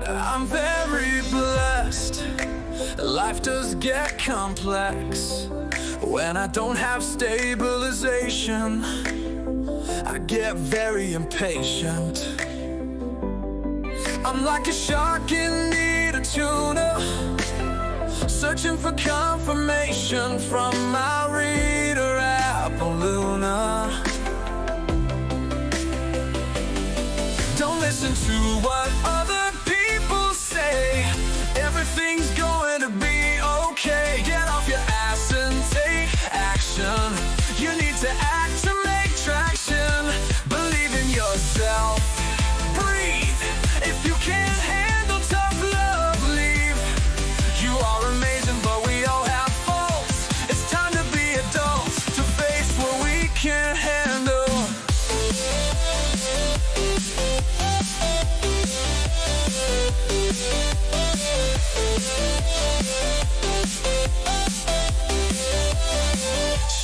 I'm very blessed. Life does get complex. When I don't have stabilization, I get very impatient. I'm like a shark in need of tuna, searching for confirmation from my reader Appaluna. Don't listen to what other people say. Everything's going to be okay. Get off your ass and take action. You need to act to make traction. Believe in yourself. Breathe. If you can't handle tough love, leave. You are amazing, but we all have faults. It's time to be adults, to face what we can't handle.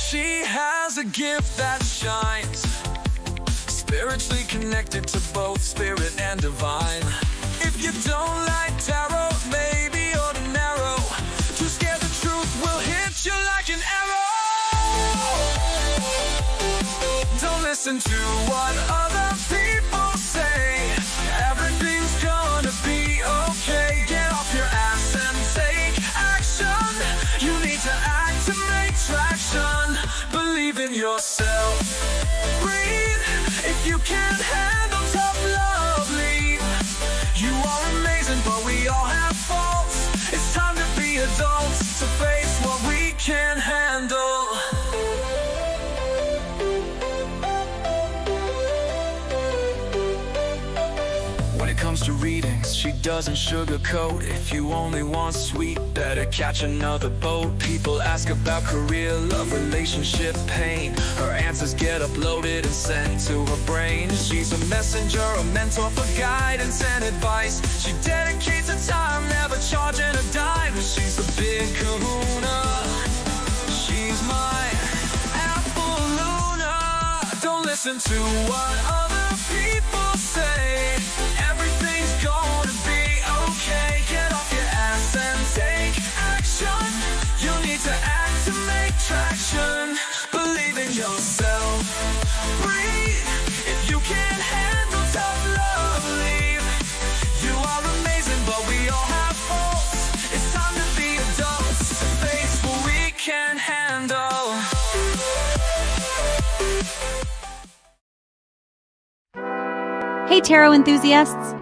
She has a gift that shines, spiritually connected to both spirit and divine. If you don't like tarot, maybe you're too narrow. Too scared the truth will hit you like an arrow. Don't listen to what other people say. Everything's gonna be okay. Get off your ass and take action. You need to act to make traction. Believe in yourself. Breathe. If you can't handle tough love, leave. You are amazing, but we all have faults. It's time to be adults, to face what we can't handle. When it comes to readings, she doesn't sugarcoat. If you only want sweet, better catch another boat. People ask about career, love, relationship, pain. Her answers get uploaded and sent to her brain. She's a messenger, a mentor for guidance and advice. She dedicates her time, never charging a dime. She's a big kahuna. She's my Appaluna. Don't listen to what other people say. Everything's gonna be okay. Get off your ass and take action. You need to act to make traction. Believe in yourself. Breathe. If you can't handle tough love, leave. You are amazing, but we all have faults. It's time to be adults, to face what we can't handle. Hey tarot enthusiasts!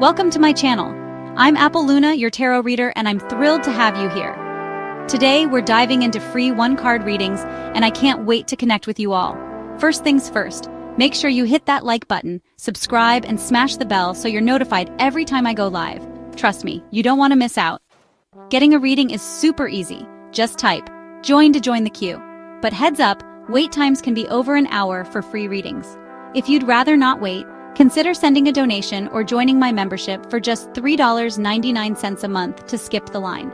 Welcome to my channel. I'm Appaluna, your tarot reader, and I'm thrilled to have you here. Today, we're diving into free one-card readings, and I can't wait to connect with you all. First things first, make sure you hit that like button, subscribe, and smash the bell so you're notified every time I go live. Trust me, you don't want to miss out. Getting a reading is super easy. Just type "join" to join the queue. But heads up, wait times can be over an hour for free readings. If you'd rather not wait, consider sending a donation or joining my membership for just $3.99 a month to skip the line.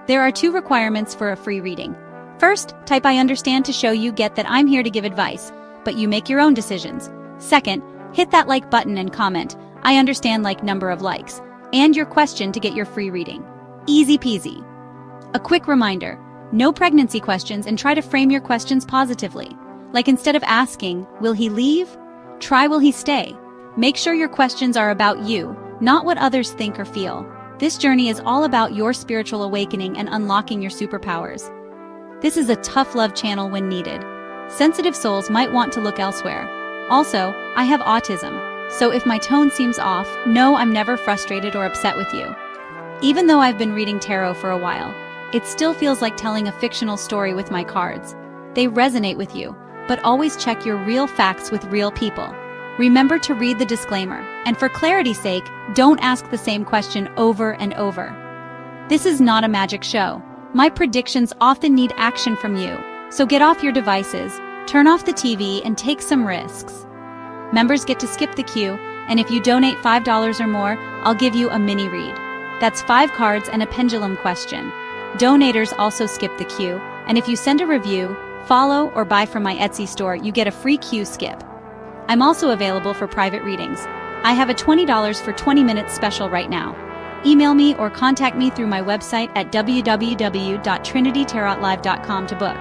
There are 2 requirements for a free reading. First, type "I understand" to show you get that I'm here to give advice, but you make your own decisions. Second, hit that like button and comment "I understand" like number of likes, and your question to get your free reading. Easy peasy. A quick reminder, no pregnancy questions, and try to frame your questions positively. Like instead of asking, "Will he leave?" try "Will he stay?" Make sure your questions are about you, not what others think or feel. This journey is all about your spiritual awakening and unlocking your superpowers. This is a tough love channel when needed. Sensitive souls might want to look elsewhere. Also, I have autism, so if my tone seems off, know I'm never frustrated or upset with you. Even though I've been reading tarot for a while, it still feels like telling a fictional story with my cards. They resonate with you, but always check your real facts with real people. Remember to read the disclaimer, and for clarity's sake, don't ask the same question over and over. This is not a magic show. My predictions often need action from you, so get off your devices, turn off the TV, and take some risks. Members get to skip the queue, and if you donate $5 or more, I'll give you a mini read. That's 5 cards and a pendulum question. Donators also skip the queue, and if you send a review, follow, or buy from my Etsy store, you get a free queue skip. I'm also available for private readings. I have a $20 for 20 minutes special right now. Email me or contact me through my website at www.trinitytarotlive.com to book.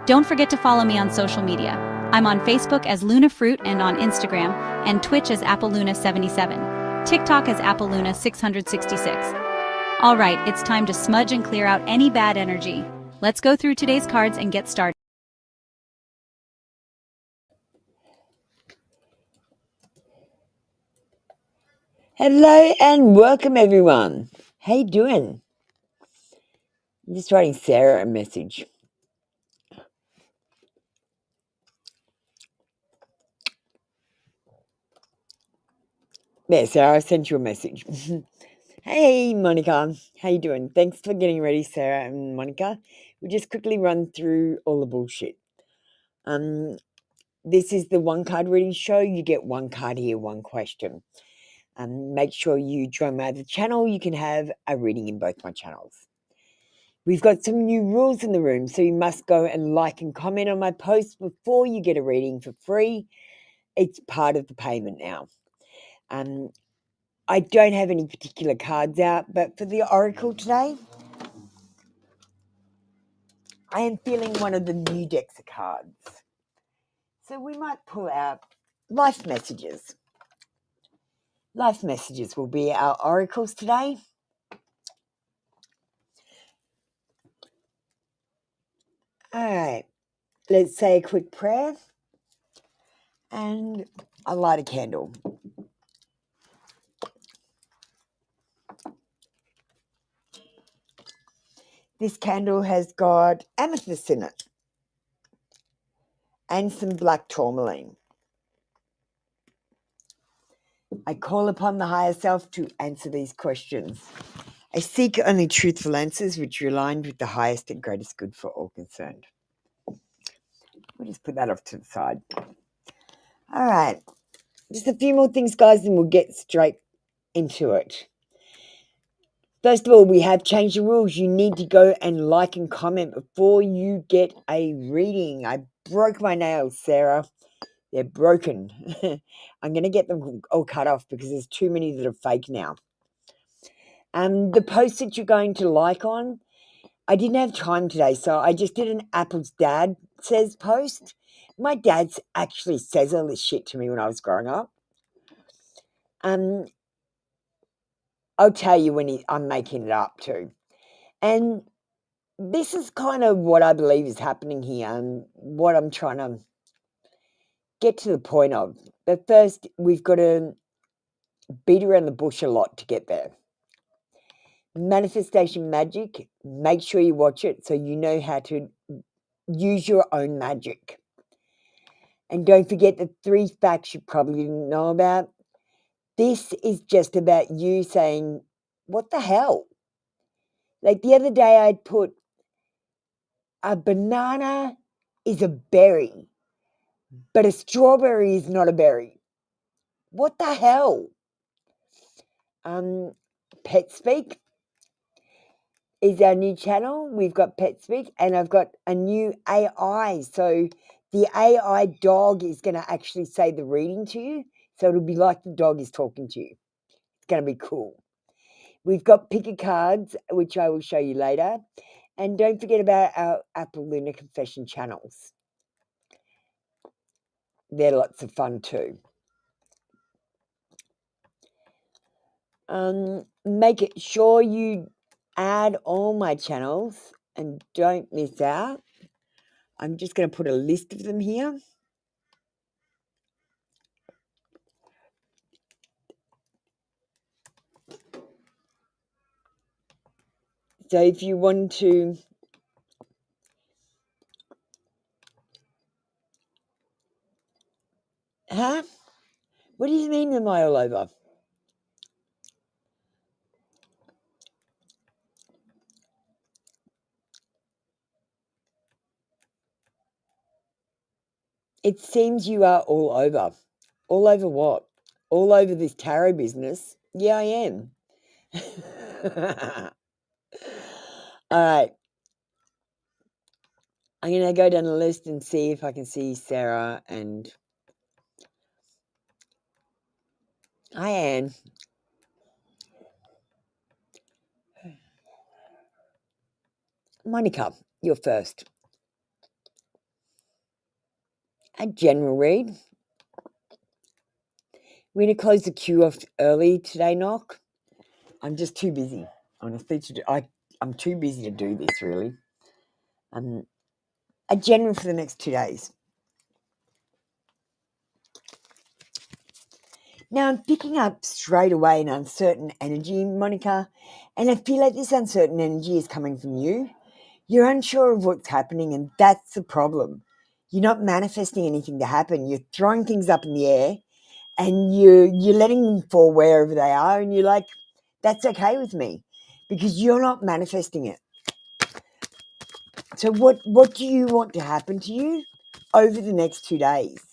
Don't forget to follow me on social media. I'm on Facebook as Luna Fruit and on Instagram, and Twitch as AppleLuna77, TikTok as AppleLuna666. Alright, it's time to smudge and clear out any bad energy. Let's go through today's cards and get started. Hello and welcome everyone. How you doing? I'm just writing Sarah a message. There, Sarah, I sent you a message. Hey, Monica. How you doing? Thanks for getting ready, Sarah and Monica. We'll just quickly run through all the bullshit. This is the one card reading show. You get one card here, one question. Make sure you join my other channel. You can have a reading in both my channels. We've got some new rules in the room, so you must go and like and comment on my posts before you get a reading for free. It's part of the payment now. I don't have any particular cards out, but for the Oracle today, I am feeling one of the new decks of cards. So we might pull out life messages. Life messages will be our oracles today. All right, let's say a quick prayer and I light a candle. This candle has got amethyst in it and some black tourmaline. I call upon the higher self to answer these questions. I seek only truthful answers which are aligned with the highest and greatest good for all concerned. We'll just put that off to the side. All right, just a few more things, guys, and we'll get straight into it. First of all, we have changed the rules. You need to go and like and comment before you get a reading. I broke my nails, Sarah. They're broken. I'm going to get them all cut off because there's too many that are fake now. The post that you're going to like on, I didn't have time today, so I just did an Apple's Dad Says post. My dad actually says all this shit to me when I was growing up. I'll tell you when I'm making it up too. And this is kind of what I believe is happening here and what I'm trying to get to the point of. But first, we've got to beat around the bush a lot to get there. Manifestation magic, make sure you watch it so you know how to use your own magic. And don't forget the 3 facts you probably didn't know about. This is just about you saying, what the hell? Like the other day I'd put, a banana is a berry, but a strawberry is not a berry. What the hell? Pet Speak is our new channel. We've got Pet Speak and I've got a new AI. So the AI dog is going to actually say the reading to you. So it'll be like the dog is talking to you. It's going to be cool. We've got picker cards, which I will show you later. And don't forget about our Apple Luna Confession channels. They're lots of fun too. Make it sure you add all my channels and don't miss out. I'm just going to put a list of them here. So if you want to What do you mean am I all over? It seems you are all over. All over what? All over this tarot business? Yeah, I am. All right. I'm going to go down the list and see if I can see Sarah and Hi, Anne. Monica, you're first. A general read. We're going to close the queue off early today, Knock. I'm just too busy, honestly. I'm too busy to do this, really. A general for the next 2 days. Now, I'm picking up straight away an uncertain energy, Monica, and I feel like this uncertain energy is coming from you. You're unsure of what's happening, and that's the problem. You're not manifesting anything to happen. You're throwing things up in the air, and you're letting them fall wherever they are, and you're like, that's okay with me, because you're not manifesting it. So what do you want to happen to you over the next 2 days?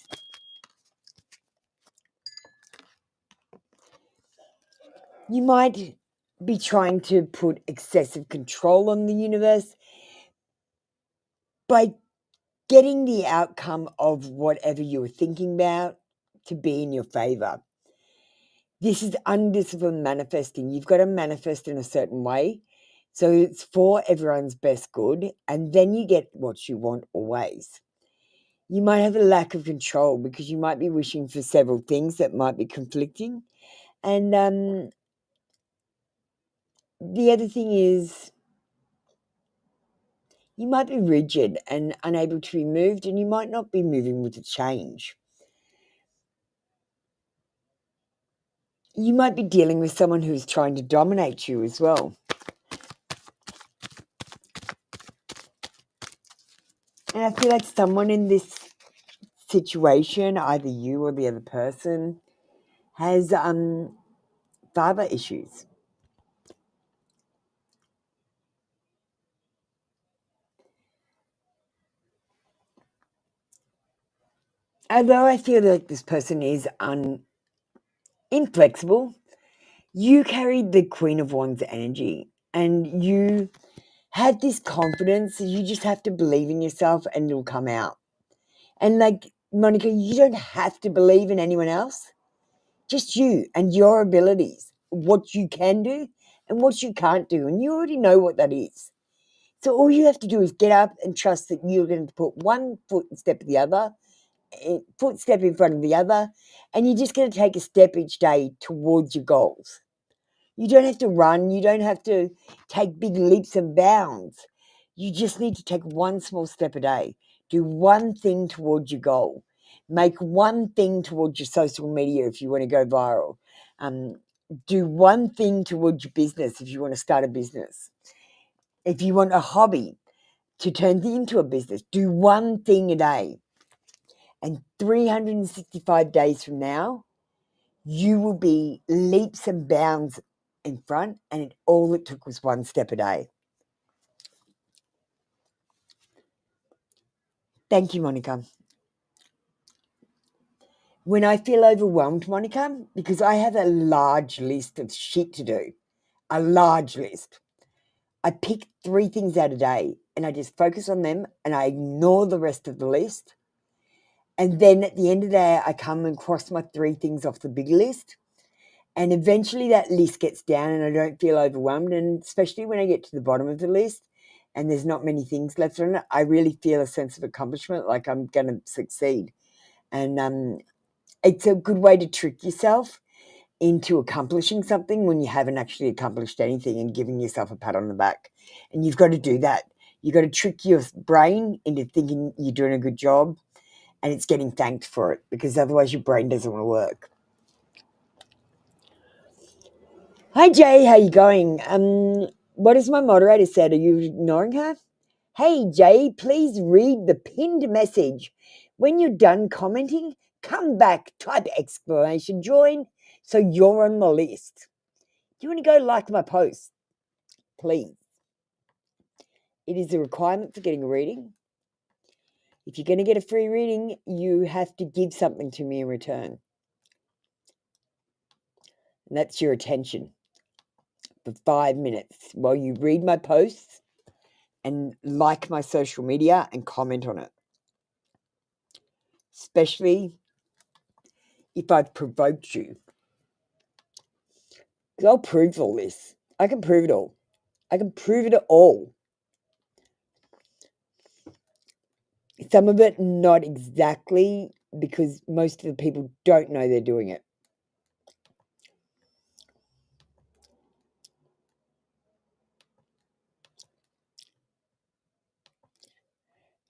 You might be trying to put excessive control on the universe by getting the outcome of whatever you were thinking about to be in your favor. This is undisciplined manifesting. You've got to manifest in a certain way. So it's for everyone's best good. And then you get what you want always. You might have a lack of control because you might be wishing for several things that might be conflicting. And the other thing is, you might be rigid and unable to be moved, and you might not be moving with the change. You might be dealing with someone who's trying to dominate you as well. And I feel like someone in this situation, either you or the other person, has father issues. Although I feel like this person is inflexible, you carry the Queen of Wands energy, and you have this confidence. You just have to believe in yourself, and it'll come out. And like Monica, you don't have to believe in anyone else. Just you and your abilities, what you can do and what you can't do. And you already know what that is. So all you have to do is get up and trust that you're going to put one foot in step of the other, foot step in front of the other, and you're just going to take a step each day towards your goals. You don't have to run. You don't have to take big leaps and bounds. You just need to take one small step a day. Do one thing towards your goal. Make one thing towards your social media if you want to go viral. Do one thing towards your business if you want to start a business. If you want a hobby to turn into a business, do one thing a day. And 365 days from now, you will be leaps and bounds in front, and all it took was one step a day. Thank you, Monica. When I feel overwhelmed, Monica, because I have a large list of shit to do, a large list, I pick 3 things out a day and I just focus on them and I ignore the rest of the list. And then at the end of the day, I come and cross my 3 things off the big list. And eventually that list gets down and I don't feel overwhelmed. And especially when I get to the bottom of the list and there's not many things left on it, I really feel a sense of accomplishment, like I'm going to succeed. And it's a good way to trick yourself into accomplishing something when you haven't actually accomplished anything, and giving yourself a pat on the back. And you've got to do that. You've got to trick your brain into thinking you're doing a good job and it's getting thanked for it, because otherwise your brain doesn't want to work. Hi Jay, how you going? What has my moderator said? Are you ignoring her? Hey Jay, please read the pinned message. When you're done commenting, come back, type exclamation join so you're on the list. Do you want to go like my post? Please. It is a requirement for getting a reading. If you're going to get a free reading, you have to give something to me in return. And that's your attention for 5 minutes while you read my posts and like my social media and comment on it. Especially if I've provoked you. Because I'll prove all this. I can prove it all. I can prove it all. Some of it not exactly, because most of the people don't know they're doing it.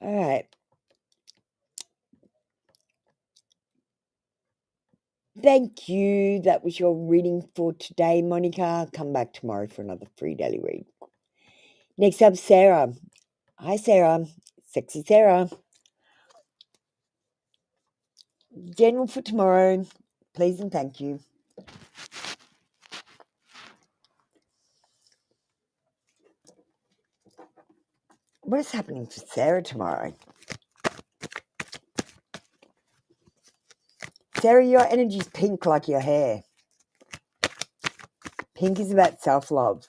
All right. Thank you. That was your reading for today, Monica. Come back tomorrow for another free daily read. Next up, Sarah. Hi, Sarah. Sexy Sarah. General for tomorrow. Please and thank you. What is happening for Sarah tomorrow? Sarah, your energy's pink like your hair. Pink is about self-love.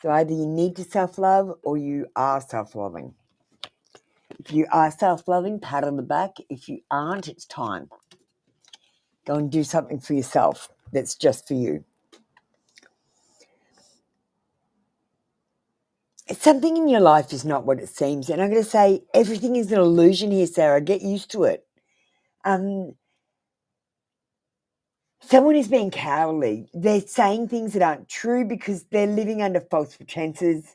So either you need to self-love or you are self-loving. If you are self-loving, pat on the back. If you aren't, it's time. Go and do something for yourself that's just for you. Something in your life is not what it seems. And I'm going to say everything is an illusion here, Sarah. Get used to it. Someone is being cowardly. They're saying things that aren't true because they're living under false pretenses.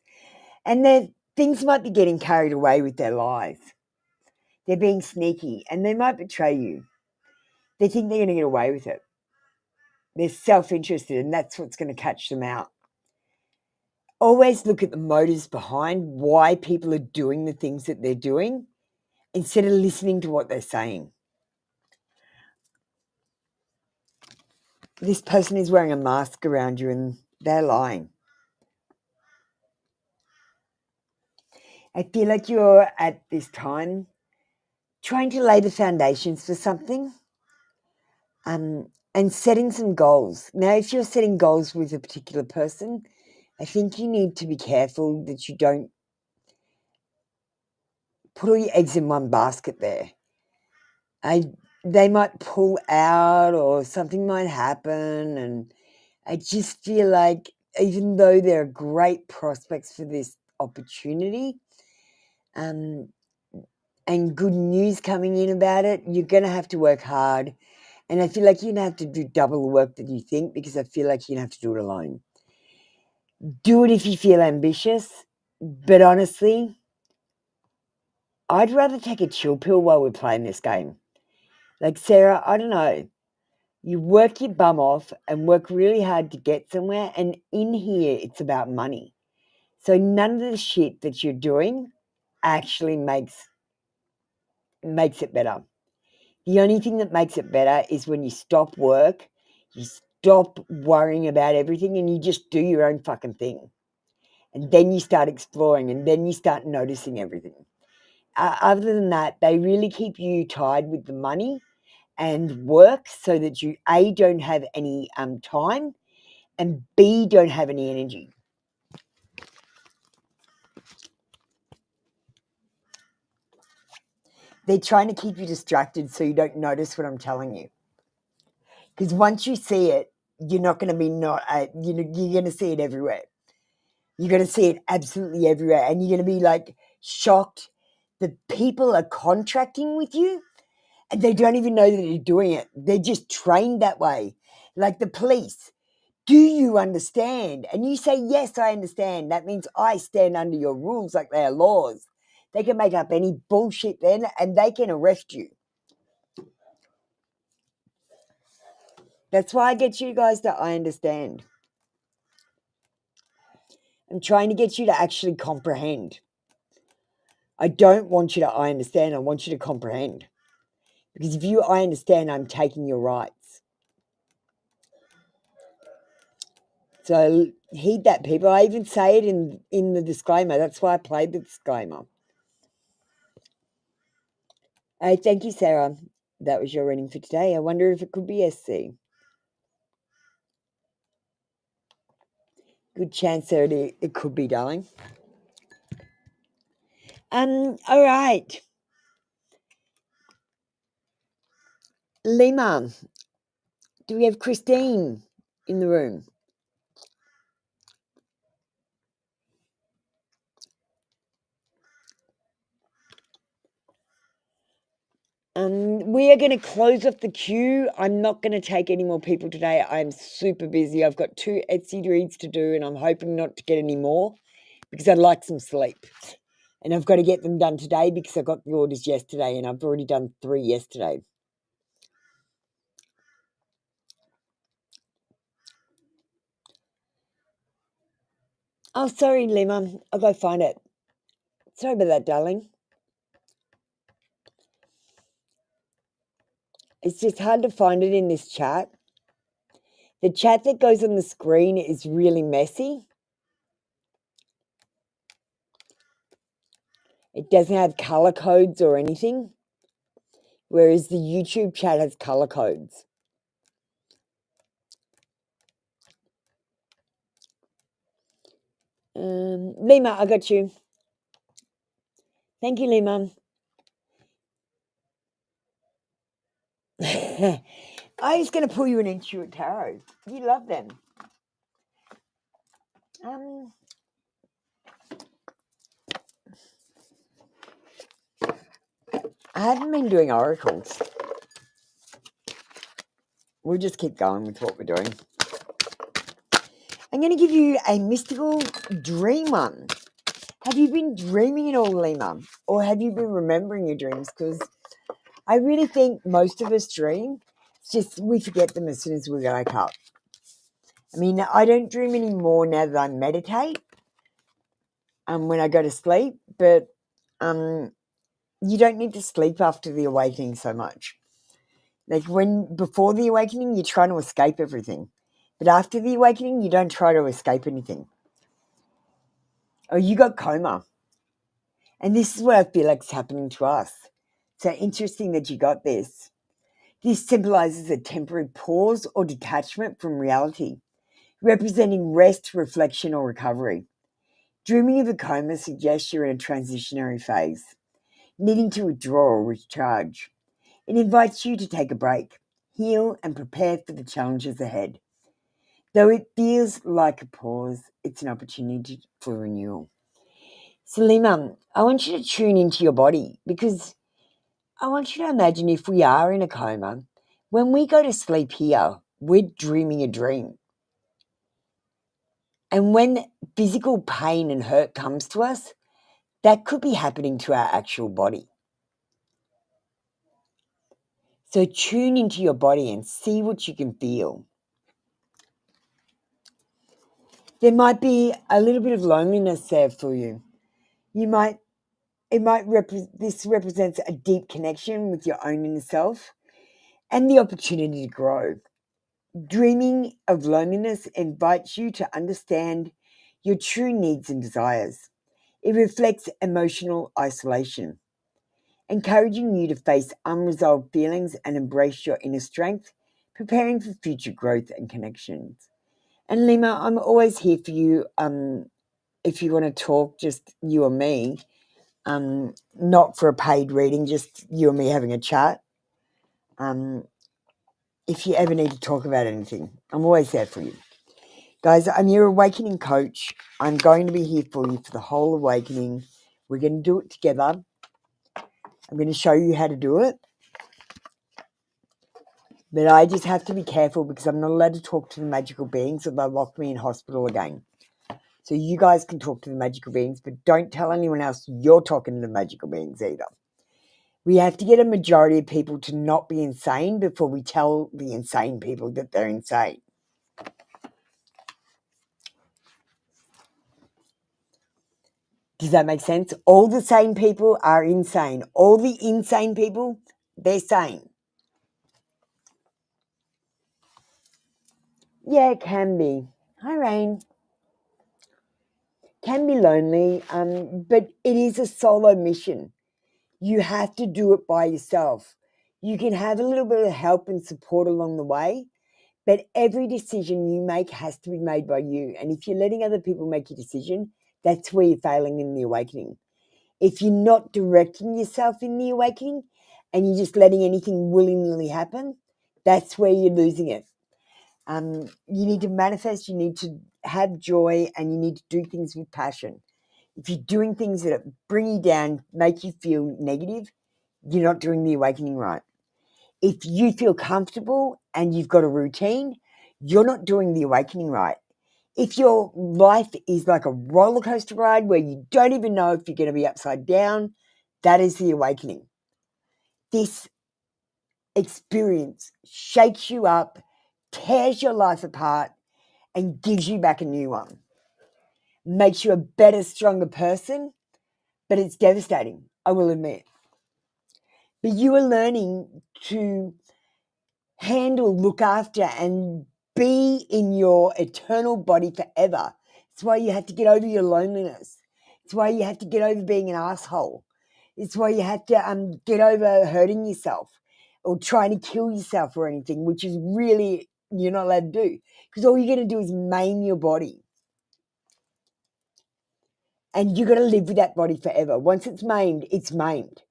And things might be getting carried away with their lies. They're being sneaky and they might betray you. They think they're going to get away with it. They're self-interested and that's what's going to catch them out. Always look at the motives behind why people are doing the things that they're doing instead of listening to what they're saying. This person is wearing a mask around you and they're lying. I feel like you're at this time trying to lay the foundations for something and setting some goals. Now, if you're setting goals with a particular person, I think you need to be careful that you don't put all your eggs in one basket there. They might pull out or something might happen, and I just feel like even though there are great prospects for this opportunity and good news coming in about it, you're going to have to work hard. And I feel like you're going to have to do double the work that you think because I feel like you're going to have to do it alone. Do it if you feel ambitious, but honestly, I'd rather take a chill pill while we're playing this game. Like, Sarah, I don't know. You work your bum off and work really hard to get somewhere, and in here, it's about money. So none of the shit that you're doing actually makes it better. The only thing that makes it better is when you stop work, you stop worrying about everything, and you just do your own fucking thing. And then you start exploring, and then you start noticing everything. Other than that, they really keep you tied with the money and work so that you, A, don't have any time, and B, don't have any energy. They're trying to keep you distracted so you don't notice what I'm telling you. Because once you see it, you're not going to be you're going to see it everywhere. You're going to see it absolutely everywhere. And you're going to be like shocked that people are contracting with you and they don't even know that they're doing it. They're just trained that way. Like the police. Do you understand? And you say, yes, I understand. That means I stand under your rules like they are laws. They can make up any bullshit then and they can arrest you. That's why I get you guys to I understand. I'm trying to get you to actually comprehend. I don't want you to I understand. I want you to comprehend. Because if you I understand, I'm taking your rights. So heed that, people. I even say it in the disclaimer. That's why I played the disclaimer. Hey, thank you, Sarah. That was your reading for today. I wonder if it could be SC. Good chance there it could be, darling. All right. Lima. Do we have Christine? in the room? We are going to close off the queue. I'm not going to take any more people today. I'm super busy. I've got 2 Etsy reads to do, and I'm hoping not to get any more because I'd like some sleep. And I've got to get them done today because I got the orders yesterday, and I've already done 3 yesterday. Oh, sorry, Lima. I'll go find it. Sorry about that, darling. It's just hard to find it in this chat. The chat that goes on the screen is really messy. It doesn't have color codes or anything, whereas the YouTube chat has color codes. Lima, I got you. Thank you, Lima. I was going to pull you an Intuit Tarot. You love them. I haven't been doing oracles. We'll just keep going with what we're doing. I'm going to give you a mystical dream one. Have you been dreaming at all, Lima? Or have you been remembering your dreams? Because I really think most of us dream. It's just we forget them as soon as we wake up. I mean, I don't dream anymore now that I meditate when I go to sleep. But you don't need to sleep after the awakening so much. Like before the awakening, you're trying to escape everything. But after the awakening, you don't try to escape anything. Oh, you got coma. And this is what I feel like is happening to us. So interesting that you got this. This symbolizes a temporary pause or detachment from reality, representing rest, reflection, or recovery. Dreaming of a coma suggests you're in a transitionary phase, needing to withdraw or recharge. It invites you to take a break, heal, and prepare for the challenges ahead. Though it feels like a pause, it's an opportunity for renewal. So, Lima, I want you to tune into your body because I want you to imagine if we are in a coma, when we go to sleep here, we're dreaming a dream. And when physical pain and hurt comes to us, that could be happening to our actual body. So tune into your body and see what you can feel. There might be a little bit of loneliness there for you. This represents a deep connection with your own inner self and the opportunity to grow. Dreaming of loneliness invites you to understand your true needs and desires. It reflects emotional isolation, encouraging you to face unresolved feelings and embrace your inner strength, preparing for future growth and connections. And Lima, I'm always here for you. If you want to talk, just you or me, not for a paid reading, just you and me having a chat. If you ever need to talk about anything, I'm always there for you. Guys, I'm your awakening coach. I'm going to be here for you for the whole awakening. We're going to do it together. I'm going to show you how to do it. But I just have to be careful because I'm not allowed to talk to the magical beings or they'll lock me in hospital again. So you guys can talk to the magical beings, but don't tell anyone else you're talking to the magical beings either. We have to get a majority of people to not be insane before we tell the insane people that they're insane. Does that make sense? All the sane people are insane. All the insane people, they're sane. Yeah, it can be. Hi, Rain. Can be lonely, but it is a solo mission. You have to do it by yourself. You can have a little bit of help and support along the way, but every decision you make has to be made by you. And if you're letting other people make your decision, that's where you're failing in the awakening. If you're not directing yourself in the awakening and you're just letting anything willy-nilly happen, that's where you're losing it. You need to manifest, you need to have joy, and you need to do things with passion. If you're doing things that bring you down, make you feel negative, you're not doing the awakening right. If you feel comfortable and you've got a routine, you're not doing the awakening right. If your life is like a roller coaster ride where you don't even know if you're going to be upside down, that is the awakening. This experience shakes you up, tears your life apart, and gives you back a new one. Makes you a better, stronger person, but it's devastating, I will admit. But you are learning to handle, look after, and be in your eternal body forever. It's why you have to get over your loneliness. It's why you have to get over being an asshole. It's why you have to get over hurting yourself or trying to kill yourself or anything, which is really, you're not allowed to do. Because all you're going to do is maim your body. And you're going to live with that body forever. Once it's maimed, it's maimed.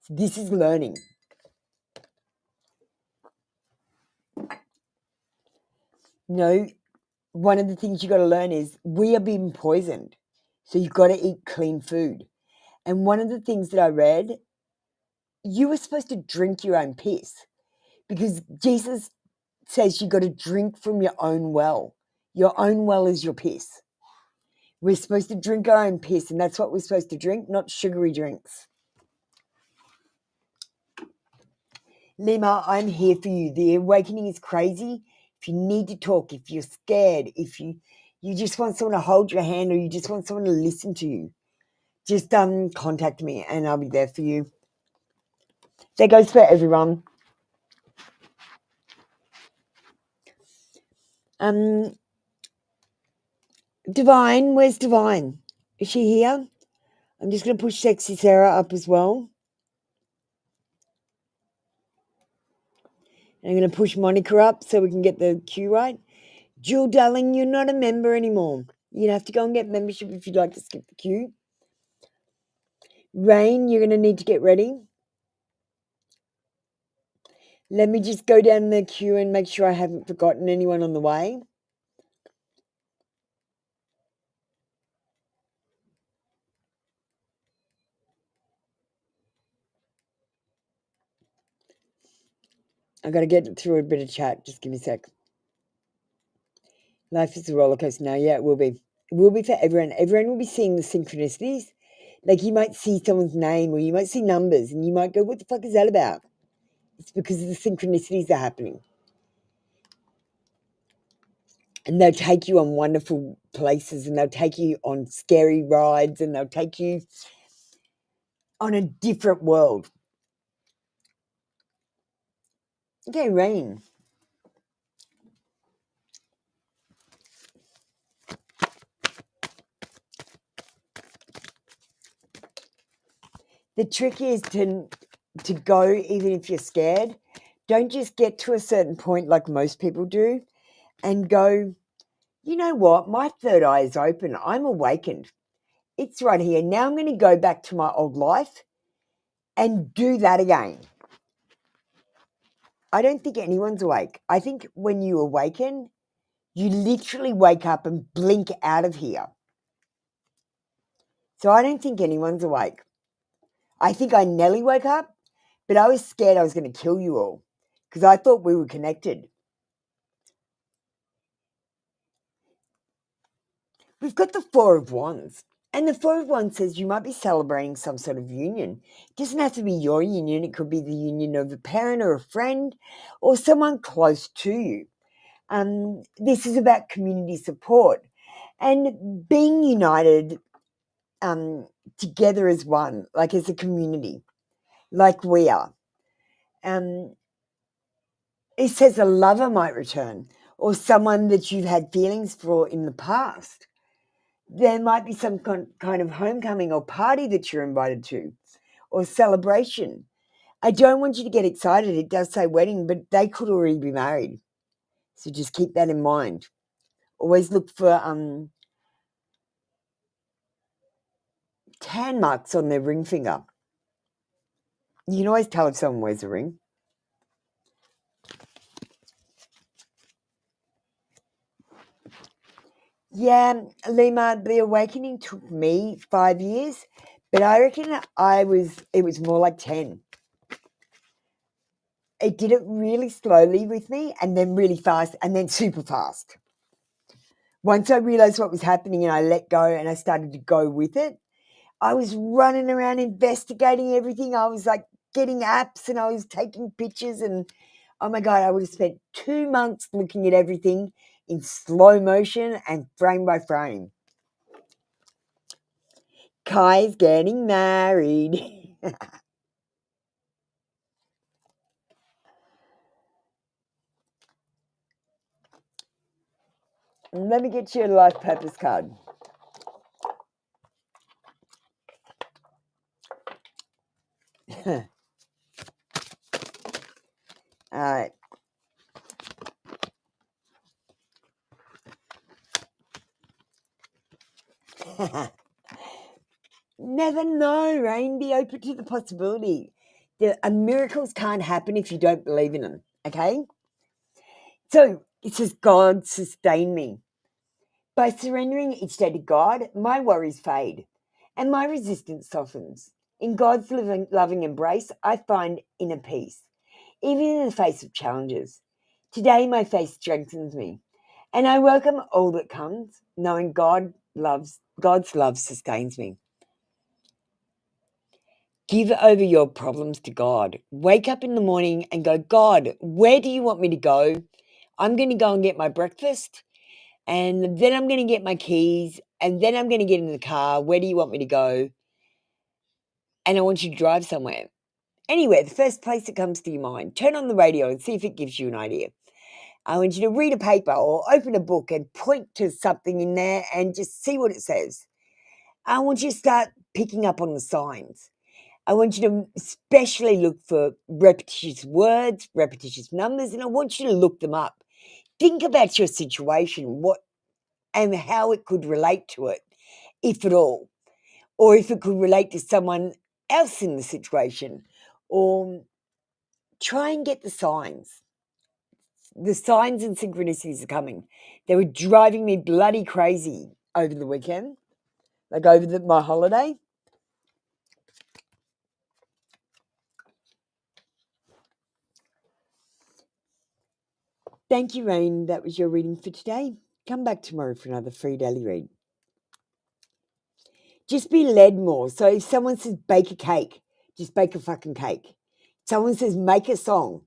This is learning. You know, one of the things you got to learn is we are being poisoned. So you've got to eat clean food. And one of the things that I read, you were supposed to drink your own piss because Jesus says you got to drink from your own well. Your own well is your piss. We're supposed to drink our own piss, and that's what we're supposed to drink, not sugary drinks. Lima, I'm here for you. The awakening is crazy. If you need to talk, if you're scared, if you just want someone to hold your hand or you just want someone to listen to you, just contact me and I'll be there for you. That goes for everyone. Divine, where's Divine? Is she here? I'm just going to push Sexy Sarah up as well. I'm going to push Monica up so we can get the queue right. Jewel, darling, you're not a member anymore. You'd have to go and get membership if you'd like to skip the queue. Rain, you're going to need to get ready. Let me just go down the queue and make sure I haven't forgotten anyone on the way. I've got to get through a bit of chat. Just give me a sec. Life is a roller coaster now. Yeah, it will be. It will be for everyone. Everyone will be seeing the synchronicities. Like you might see someone's name or you might see numbers and you might go, what the fuck is that about? It's because the synchronicities are happening. And they'll take you on wonderful places and they'll take you on scary rides and they'll take you on a different world. Okay, Rain. The trick is to go even if you're scared. Don't just get to a certain point like most people do and go, you know what? My third eye is open. I'm awakened. It's right here. Now I'm going to go back to my old life and do that again. I don't think anyone's awake. I think when you awaken, you literally wake up and blink out of here. So I don't think anyone's awake. I think I nearly woke up, but I was scared I was going to kill you all because I thought we were connected. We've got the Four of Wands. And the Four of Wands says you might be celebrating some sort of union. It doesn't have to be your union. It could be the union of a parent or a friend or someone close to you. This is about community support and being united together as one, like as a community, like we are. It says a lover might return or someone that you've had feelings for in the past. There might be some kind of homecoming or party that you're invited to or celebration. I don't want you to get excited. It does say wedding, but they could already be married. So just keep that in mind. Always look for tan marks on their ring finger. You can always tell if someone wears a ring. Yeah, Lima, the awakening took me 5 years, but I reckon it was more like 10. It did it really slowly with me and then really fast and then super fast. Once I realized what was happening and I let go and I started to go with it, I was running around investigating everything. I was like getting apps and I was taking pictures and oh my God, I would have spent 2 months looking at everything in slow motion and frame by frame. Kai's getting married. Let me get you a life purpose card. All right. Never know, Rain. Be open to the possibility. Miracles can't happen if you don't believe in them, okay? So it says, God sustain me. By surrendering each day to God, my worries fade and my resistance softens. In God's loving embrace, I find inner peace, even in the face of challenges. Today, my faith strengthens me, and I welcome all that comes, knowing God's love sustains me. Give over your problems to God. Wake up in the morning and go, God, where do you want me to go? I'm going to go and get my breakfast, and then I'm going to get my keys, and then I'm going to get in the car. Where do you want me to go? And I want you to drive somewhere. Anywhere, the first place that comes to your mind. Turn on the radio and see if it gives you an idea. I want you to read a paper or open a book and point to something in there and just see what it says. I want you to start picking up on the signs. I want you to especially look for repetitious words, repetitious numbers, and I want you to look them up. Think about your situation, what and how it could relate to it, if at all, or if it could relate to someone else in the situation, or try and get the signs. The signs and synchronicities are coming. They were driving me bloody crazy over the weekend, like over my holiday. Thank you, Rain. That was your reading for today. Come back tomorrow for another free daily read. Just be led more. So if someone says bake a cake, just bake a fucking cake. Someone says make a song,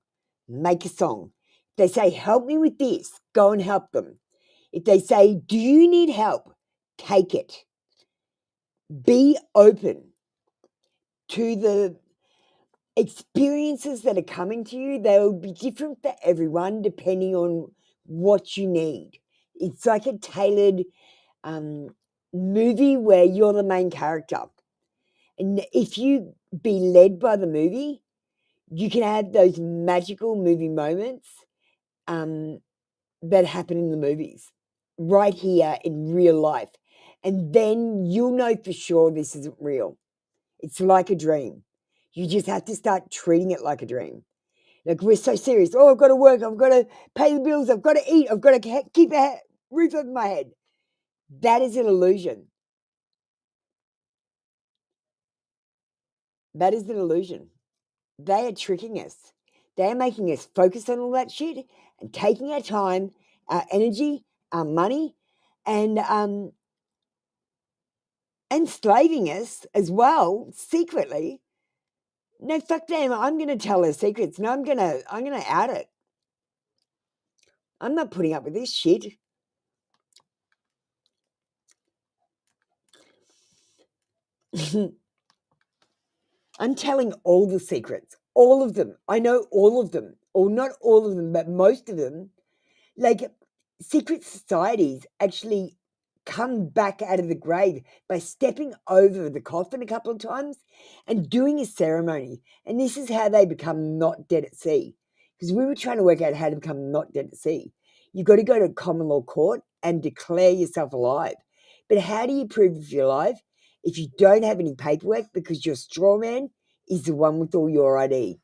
make a song. If they say help me with this, go and help them. If they say do you need help, take it. Be open to the experiences that are coming to you. They will be different for everyone depending on what you need. It's like a tailored movie where you're the main character. And if you be led by the movie, you can have those magical movie moments that happen in the movies right here in real life. And then you'll know for sure this isn't real. It's like a dream. You just have to start treating it like a dream. Like we're so serious. Oh, I've got to work. I've got to pay the bills. I've got to eat. I've got to keep a roof over my head. That is an illusion. That is an illusion. They are tricking us. They are making us focus on all that shit and taking our time, our energy, our money, and enslaving us as well secretly. No, fuck them. I'm going to tell their secrets. No, I'm going to out it. I'm not putting up with this shit. I'm telling all the secrets, all of them. I know all of them, or not all of them, but most of them. Like secret societies actually come back out of the grave by stepping over the coffin a couple of times and doing a ceremony. And this is how they become not dead at sea. Because we were trying to work out how to become not dead at sea. You've got to go to common law court and declare yourself alive. But how do you prove if you're alive if you don't have any paperwork because your straw man is the one with all your ID?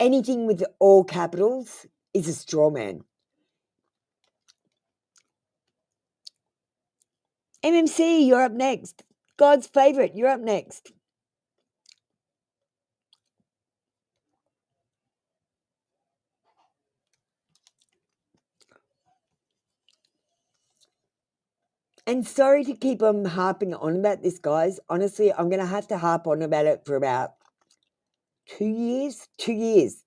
Anything with all capitals is a straw man. MMC, you're up next. God's favorite, you're up next. And sorry to keep on harping on about this, guys. Honestly, I'm going to have to harp on about it for about 2 years. 2 years.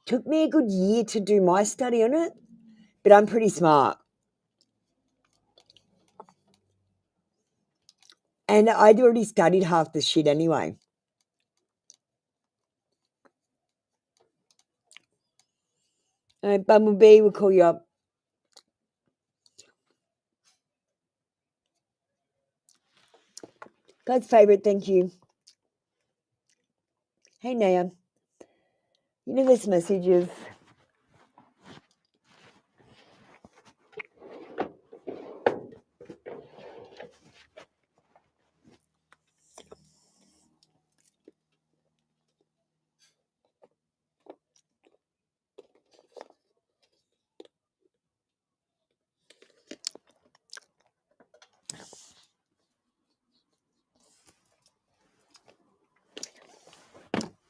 Took me a good year to do my study on it, but I'm pretty smart. And I'd already studied half the shit anyway. All right, Bumblebee, we'll call you up. God's favorite, thank you. Hey, Naya. You know this message is...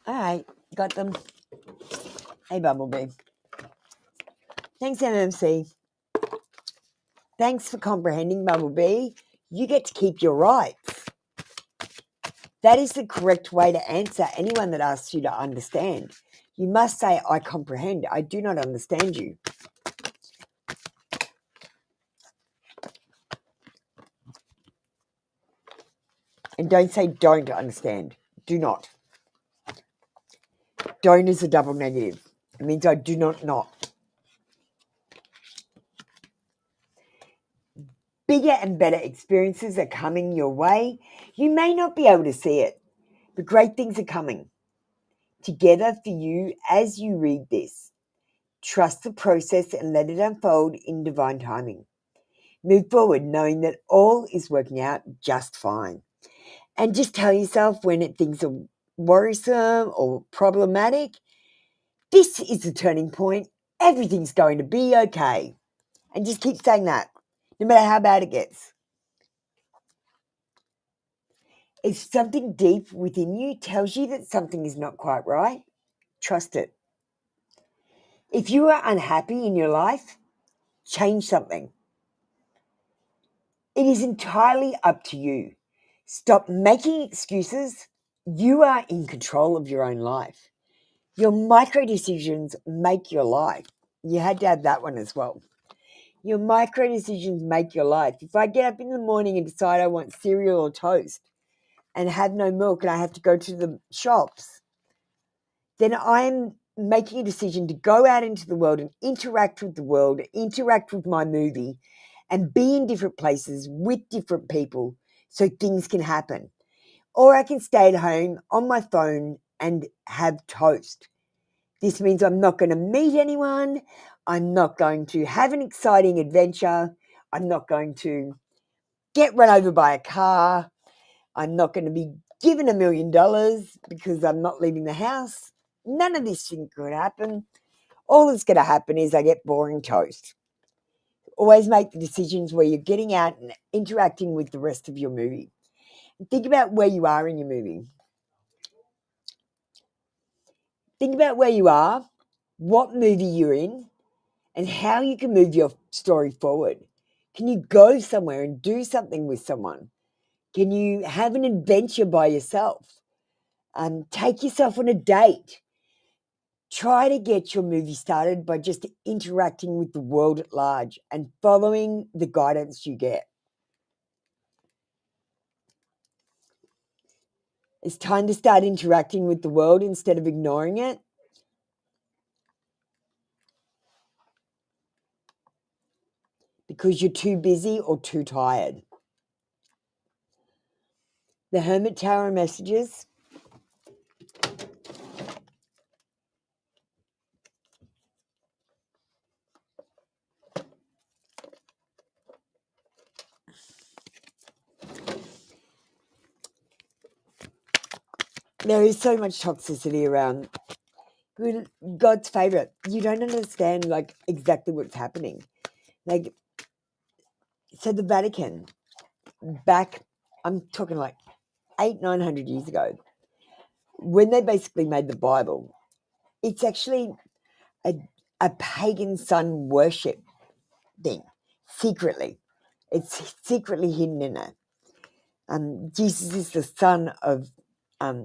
All right, got them. Hey, Bumblebee. Thanks, MMC. Thanks for comprehending, Bumblebee. You get to keep your rights. That is the correct way to answer anyone that asks you to understand. You must say, I comprehend. I do not understand you. And don't say don't understand. Do not. Don't is a double negative. It means I do not not. Bigger and better experiences are coming your way. You may not be able to see it, but great things are coming together for you as you read this. Trust the process and let it unfold in divine timing. Move forward knowing that all is working out just fine. And just tell yourself when things are worrisome or problematic, this is the turning point. Everything's going to be okay. And just keep saying that, no matter how bad it gets. If something deep within you tells you that something is not quite right, trust it. If you are unhappy in your life, change something. It is entirely up to you. Stop making excuses. You are in control of your own life. Your micro decisions make your life. You had to have that one as well. Your micro decisions make your life. If I get up in the morning and decide I want cereal or toast and have no milk and I have to go to the shops, then I'm making a decision to go out into the world and interact with the world, interact with my movie, and be in different places with different people so things can happen. Or I can stay at home on my phone and have toast. This means I'm not going to meet anyone. I'm not going to have an exciting adventure. I'm not going to get run over by a car. I'm not going to be given $1 million because I'm not leaving the house. None of this thing could happen. All that's going to happen is I get boring toast. Always make the decisions where you're getting out and interacting with the rest of your movie. Think about where you are in your movie. Think about where you are, what movie you're in, and how you can move your story forward. Can you go somewhere and do something with someone? Can you have an adventure by yourself? Take yourself on a date. Try to get your movie started by just interacting with the world at large and following the guidance you get. It's time to start interacting with the world instead of ignoring it. Because you're too busy or too tired. The Hermit Tarot messages. There is so much toxicity around. God's favorite. You don't understand exactly what's happening. So the Vatican, back, I'm talking like 900 years ago, when they basically made the Bible, it's actually a pagan sun worship thing, secretly. It's secretly hidden in it. Jesus is the son of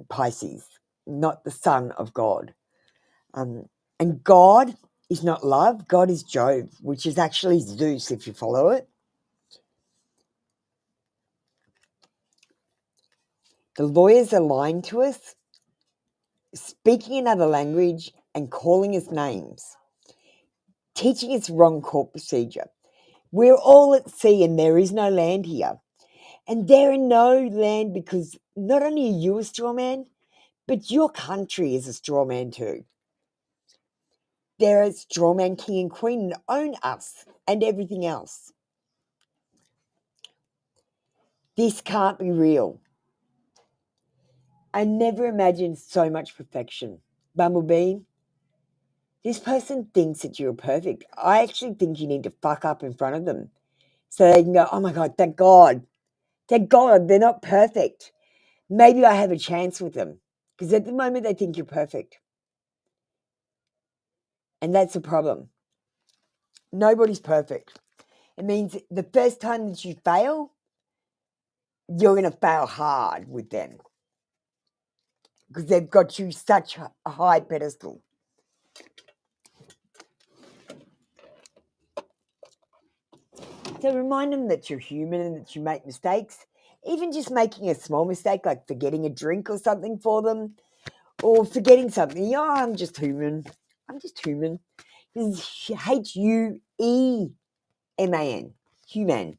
Pisces, not the son of God. And God is not love. God is Jove, which is actually Zeus if you follow it. The lawyers are lying to us, speaking another language and calling us names, teaching us wrong court procedure. We're all at sea and there is no land here. And there is no land because not only are you a straw man, but your country is a straw man too. They're a straw man king and queen that own us and everything else. This can't be real. I never imagined so much perfection. Bumblebee, this person thinks that you're perfect. I actually think you need to fuck up in front of them so they can go, oh my God, thank God. Thank God they're not perfect. Maybe I have a chance with them. Because at the moment they think you're perfect. And that's a problem. Nobody's perfect. It means the first time that you fail, you're going to fail hard with them. Because they've got you such a high pedestal. So remind them that you're human and that you make mistakes. Even just making a small mistake, like forgetting a drink or something for them, or forgetting something. Oh, I'm just human. I'm just human. This is Hueman, human,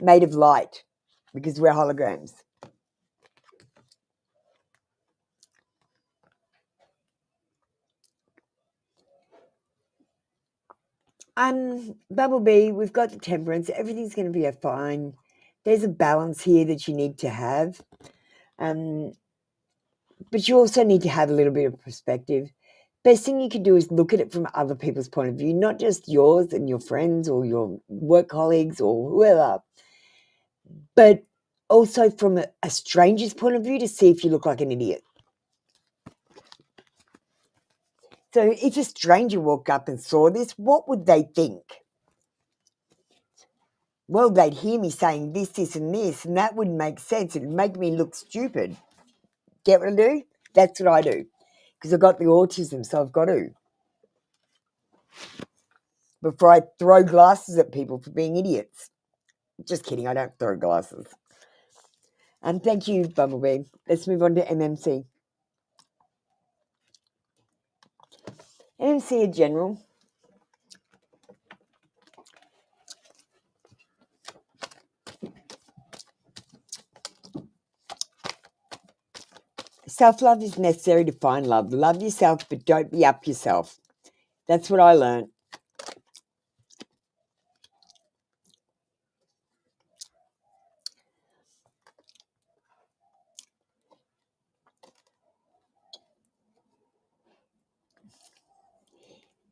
made of light, because we're holograms. Bumblebee, we've got the temperance. Everything's going to be fine. There's a balance here that you need to have. But you also need to have a little bit of perspective. Best thing you can do is look at it from other people's point of view, not just yours and your friends or your work colleagues or whoever, but also from a stranger's point of view to see if you look like an idiot. So if a stranger walked up and saw this, what would they think? Well, they'd hear me saying this, and this, and that wouldn't make sense. It'd make me look stupid. Get what I do? That's what I do. Because I've got the autism, so I've got to. Before I throw glasses at people for being idiots. Just kidding, I don't throw glasses. And thank you, Bumblebee. Let's move on to MMC. MMC in general. Self-love is necessary to find love. Love yourself, but don't be up yourself. That's what I learned.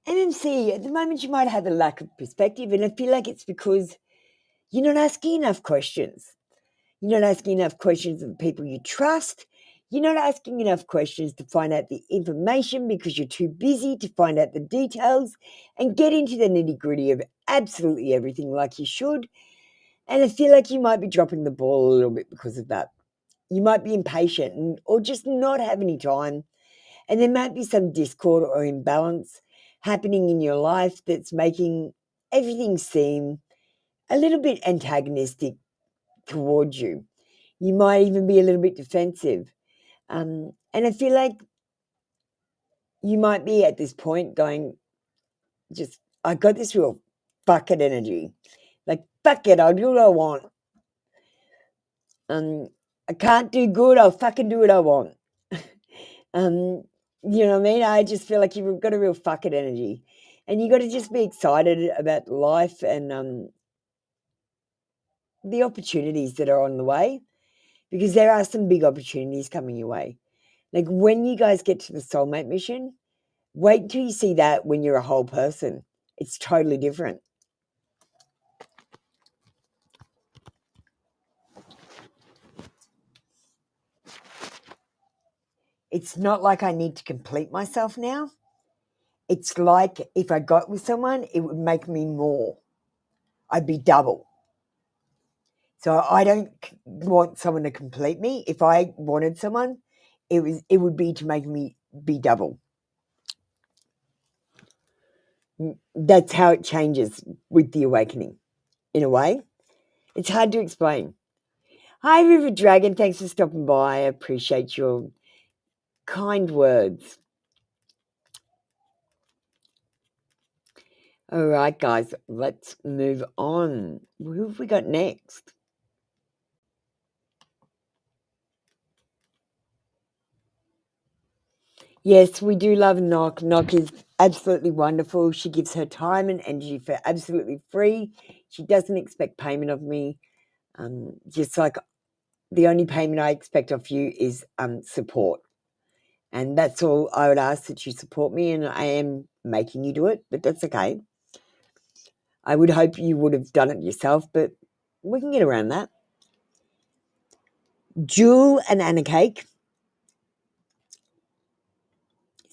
MMC, at the moment you might have a lack of perspective, and I feel like it's because you're not asking enough questions. You're not asking enough questions of people you trust. You're not asking enough questions to find out the information because you're too busy to find out the details and get into the nitty-gritty of absolutely everything like you should. And I feel like you might be dropping the ball a little bit because of that. You might be impatient or just not have any time. And there might be some discord or imbalance happening in your life that's making everything seem a little bit antagonistic towards you. You might even be a little bit defensive. And I feel like you might be at this point going, I got this real fuck it energy. Like, fuck it, I'll do what I want. I can't do good, I'll fucking do what I want. You know what I mean? I just feel like you've got a real fuck it energy. And you got to just be excited about life and the opportunities that are on the way. Because there are some big opportunities coming your way. Like when you guys get to the soulmate mission, wait until you see that when you're a whole person. It's totally different. It's not like I need to complete myself now. It's like if I got with someone, it would make me more. I'd be double. So I don't want someone to complete me. If I wanted someone, it would be to make me be double. That's how it changes with the awakening, in a way. It's hard to explain. Hi, River Dragon. Thanks for stopping by. I appreciate your kind words. All right, guys, let's move on. Who have we got next? Yes, we do love Knock. Knock is absolutely wonderful. She gives her time and energy for absolutely free. She doesn't expect payment of me. Just like the only payment I expect of you is support. And that's all I would ask, that you support me, and I am making you do it, but that's okay. I would hope you would have done it yourself, but we can get around that. Jewel and Anna Cake.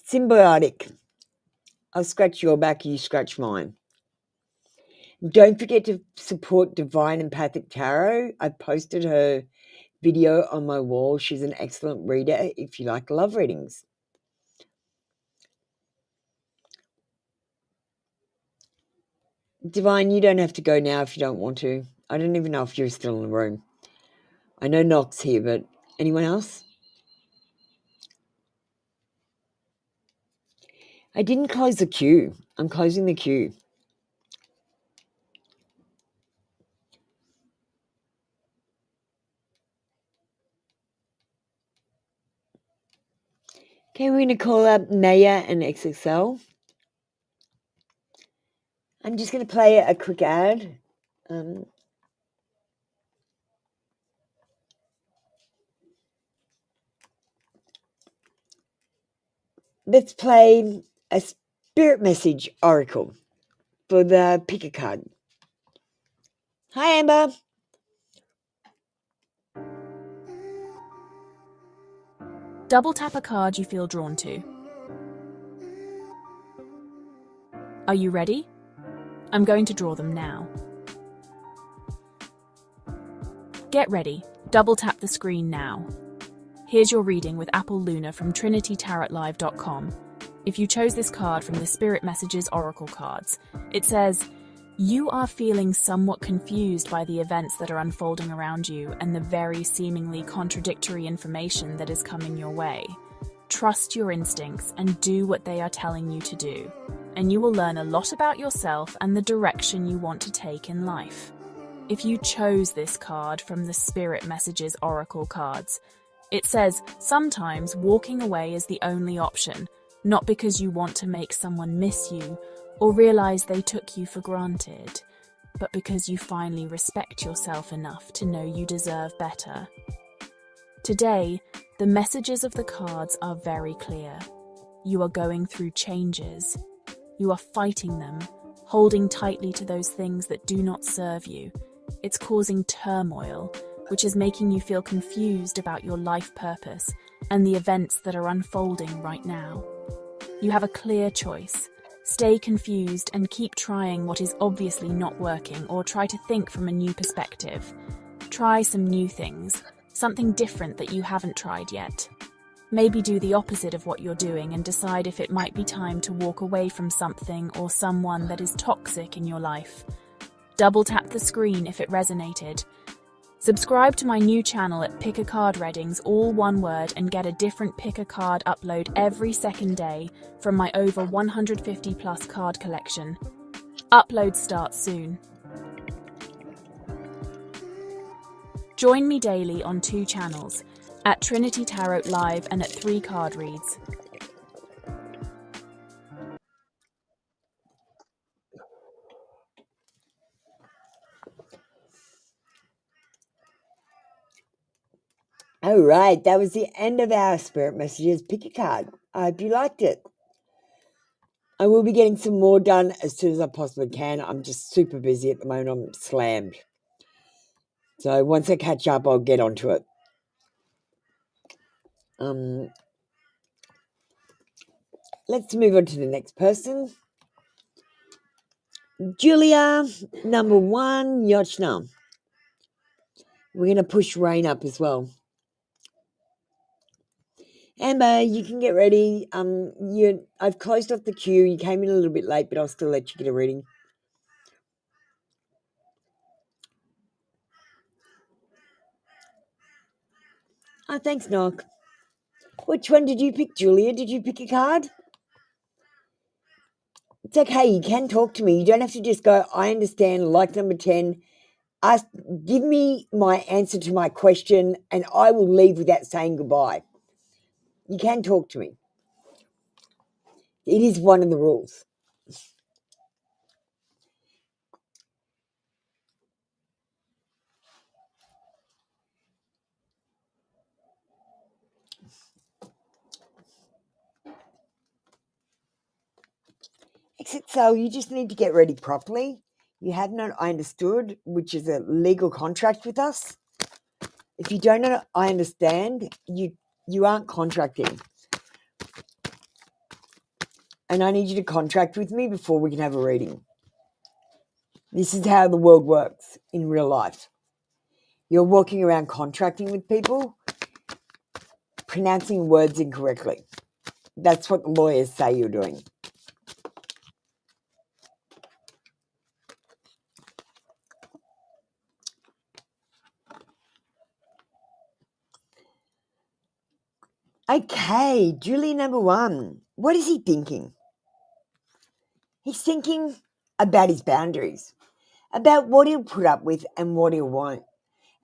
Symbiotic. I'll scratch your back, you scratch mine. Don't forget to support Divine Empathic Tarot. I posted her video on my wall. She's an excellent reader if you like love readings. Divine, you don't have to go now if you don't want to. I don't even know if you're still in the room. I know Knock's here, but anyone else? I didn't close the queue. I'm closing the queue. Okay, we're going to call up Naya and XXL. I'm just going to play a quick ad. Let's play a spirit message oracle for the pick a card. Hi, Amber. Double tap a card you feel drawn to. Are you ready? I'm going to draw them now. Get ready. Double tap the screen now. Here's your reading with Apple Luna from TrinityTarotLive.com. If you chose this card from the Spirit Messages Oracle cards, it says, you are feeling somewhat confused by the events that are unfolding around you and the very seemingly contradictory information that is coming your way. Trust your instincts and do what they are telling you to do, and you will learn a lot about yourself and the direction you want to take in life. If you chose this card from the Spirit Messages Oracle cards, it says sometimes walking away is the only option, not because you want to make someone miss you or realize they took you for granted, but because you finally respect yourself enough to know you deserve better. Today, the messages of the cards are very clear. You are going through changes. You are fighting them, holding tightly to those things that do not serve you. It's causing turmoil, which is making you feel confused about your life purpose and the events that are unfolding right now. You have a clear choice. Stay confused and keep trying what is obviously not working, or try to think from a new perspective. Try some new things, something different that you haven't tried yet. Maybe do the opposite of what you're doing and decide if it might be time to walk away from something or someone that is toxic in your life. Double tap the screen if it resonated. Subscribe to my new channel at Pick a Card Readings, all one word, and get a different Pick a Card upload every second day from my over 150 plus card collection. Uploads start soon. Join me daily on 2 channels, at Trinity Tarot Live and at 3 Card Reads. All right, that was the end of our Spirit Messages Pick a Card. I hope you liked it. I will be getting some more done as soon as I possibly can. I'm just super busy at the moment. I'm slammed. So once I catch up, I'll get onto it. Let's move on to the next person. Julia, number 1, Yochna. We're going to push Rain up as well. Amber, you can get ready. I've closed off the queue. You came in a little bit late, but I'll still let you get a reading. Oh, thanks, Knock. Which one did you pick, Julia? Did you pick a card? It's okay. You can talk to me. You don't have to just go, I understand, like number 10. Give me my answer to my question, and I will leave without saying goodbye. You can talk to me. It is one of the rules. Except so you just need to get ready properly. You have not I understood, which is a legal contract with us. If you don't know I understand, you aren't contracting. And I need you to contract with me before we can have a reading. This is how the world works in real life. You're walking around contracting with people, pronouncing words incorrectly. That's what the lawyers say you're doing. Okay, Julie number 1. What is he thinking? He's thinking about his boundaries, about what he'll put up with and what he won't.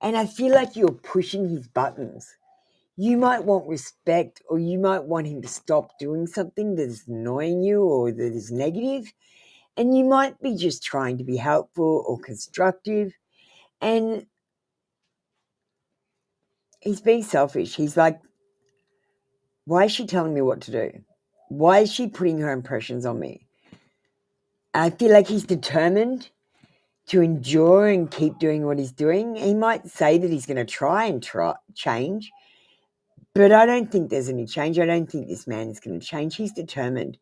And I feel like you're pushing his buttons. You might want respect, or you might want him to stop doing something that is annoying you or that is negative. And you might be just trying to be helpful or constructive. And he's being selfish. He's like, why is she telling me what to do? Why is she putting her impressions on me? I feel like he's determined to endure and keep doing what he's doing. He might say that he's going to try and change, but I don't think there's any change. I don't think this man is going to change. He's determined,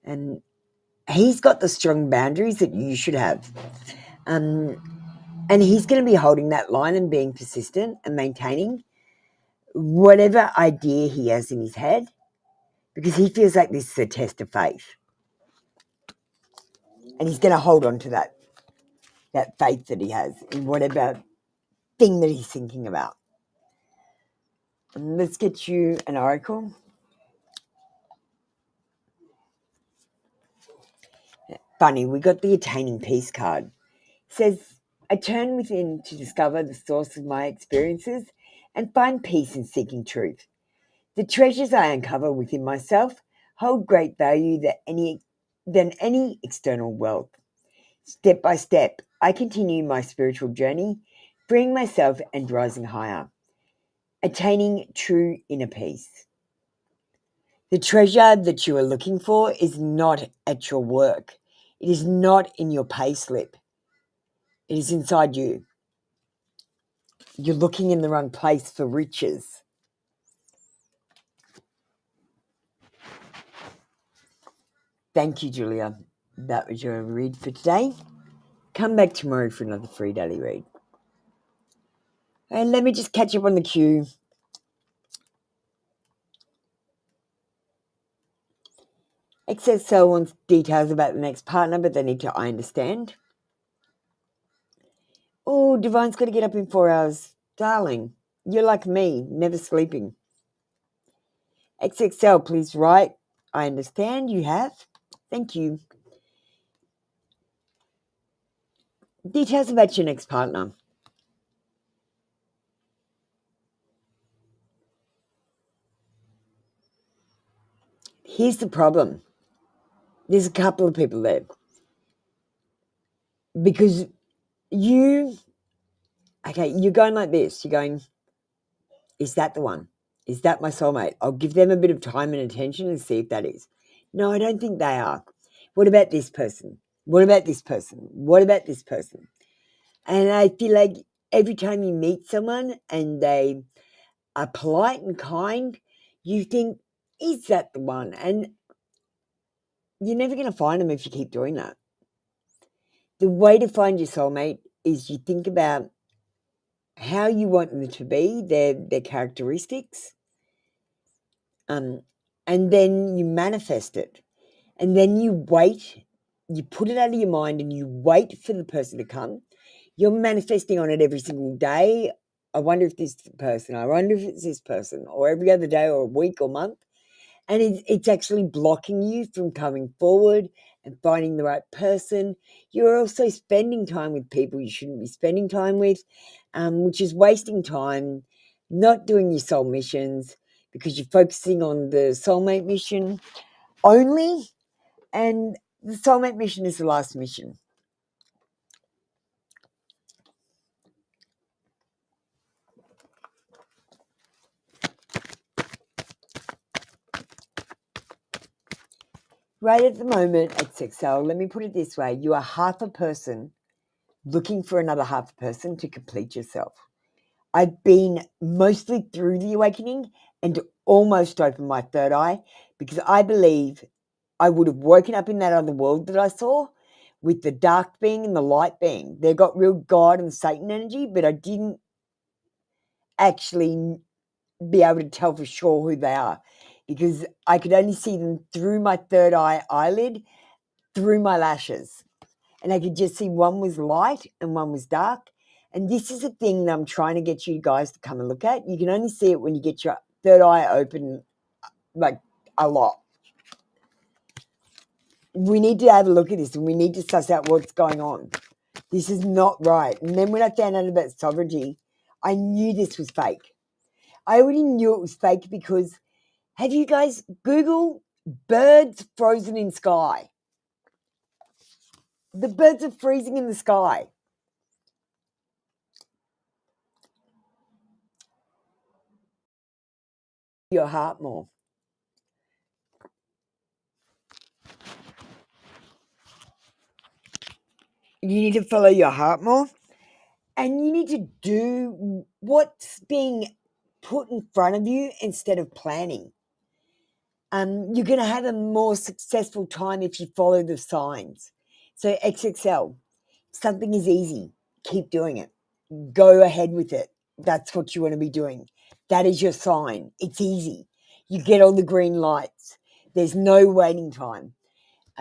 and he's got the strong boundaries that you should have. And he's going to be holding that line and being persistent and maintaining whatever idea he has in his head, because he feels like this is a test of faith. And he's going to hold on to that faith that he has in whatever thing that he's thinking about. And let's get you an oracle. Funny, we got the Attaining Peace card. It says, I turn within to discover the source of my experiences and find peace in seeking truth. The treasures I uncover within myself hold great value than any external wealth. Step by step, I continue my spiritual journey, freeing myself and rising higher, attaining true inner peace. The treasure that you are looking for is not at your work. It is not in your pay slip. It is inside you. You're looking in the wrong place for riches. Thank you, Julia. That was your read for today. Come back tomorrow for another free daily read. And let me just catch up on the queue. XSL wants details about the next partner, but they need to I understand. Oh, Divine's got to get up in 4 hours. Darling, you're like me, never sleeping. XXL, please write. I understand you have. Thank you. Details about your next partner. Here's the problem. There's a couple of people there. Because you're going like this. You're going, is that the one? Is that my soulmate? I'll give them a bit of time and attention and see if that is. No, I don't think they are. What about this person? What about this person? What about this person? And I feel like every time you meet someone and they are polite and kind, you think, is that the one? And you're never going to find them if you keep doing that. The way to find your soulmate is you think about how you want them to be, their characteristics, and then you manifest it. And then you wait, you put it out of your mind and you wait for the person to come. You're manifesting on it every single day. I wonder if this person, I wonder if it's this person, or every other day or a week or month. And it's actually blocking you from coming forward and finding the right person. You're also spending time with people you shouldn't be spending time with, which is wasting time, not doing your soul missions because you're focusing on the soulmate mission only. And the soulmate mission is the last mission. Right at the moment at Sexcel, let me put it this way, you are half a person looking for another half a person to complete yourself. I've been mostly through the awakening and almost opened my third eye because I believe I would have woken up in that other world that I saw with the dark being and the light being. They got real God and Satan energy, but I didn't actually be able to tell for sure who they are because I could only see them through my third eyelid, through my lashes. And I could just see one was light and one was dark. And this is a thing that I'm trying to get you guys to come and look at. You can only see it when you get your third eye open, like a lot. We need to have a look at this and we need to suss out what's going on. This is not right. And then when I found out about sovereignty, I knew this was fake. I already knew it was fake because have you guys Google birds frozen in sky? The birds are freezing in the sky. Your heart more. You need to follow your heart more. And you need to do what's being put in front of you instead of planning. You're going to have a more successful time if you follow the signs. So XXL, something is easy. Keep doing it. Go ahead with it. That's what you want to be doing. That is your sign. It's easy. You get all the green lights. There's no waiting time.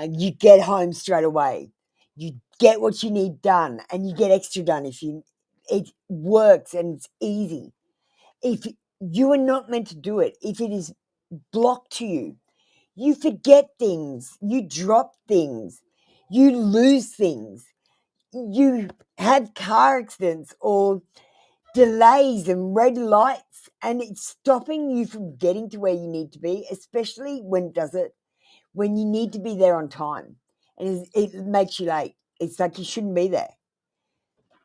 You get home straight away. You get what you need done and you get extra done if you it works and it's easy. If you are not meant to do it, if it is blocked to you, you forget things, you drop things, you lose things, you have car accidents or delays and red lights, and it's stopping you from getting to where you need to be, especially when it does it when you need to be there on time and it makes you late. It's like you shouldn't be there.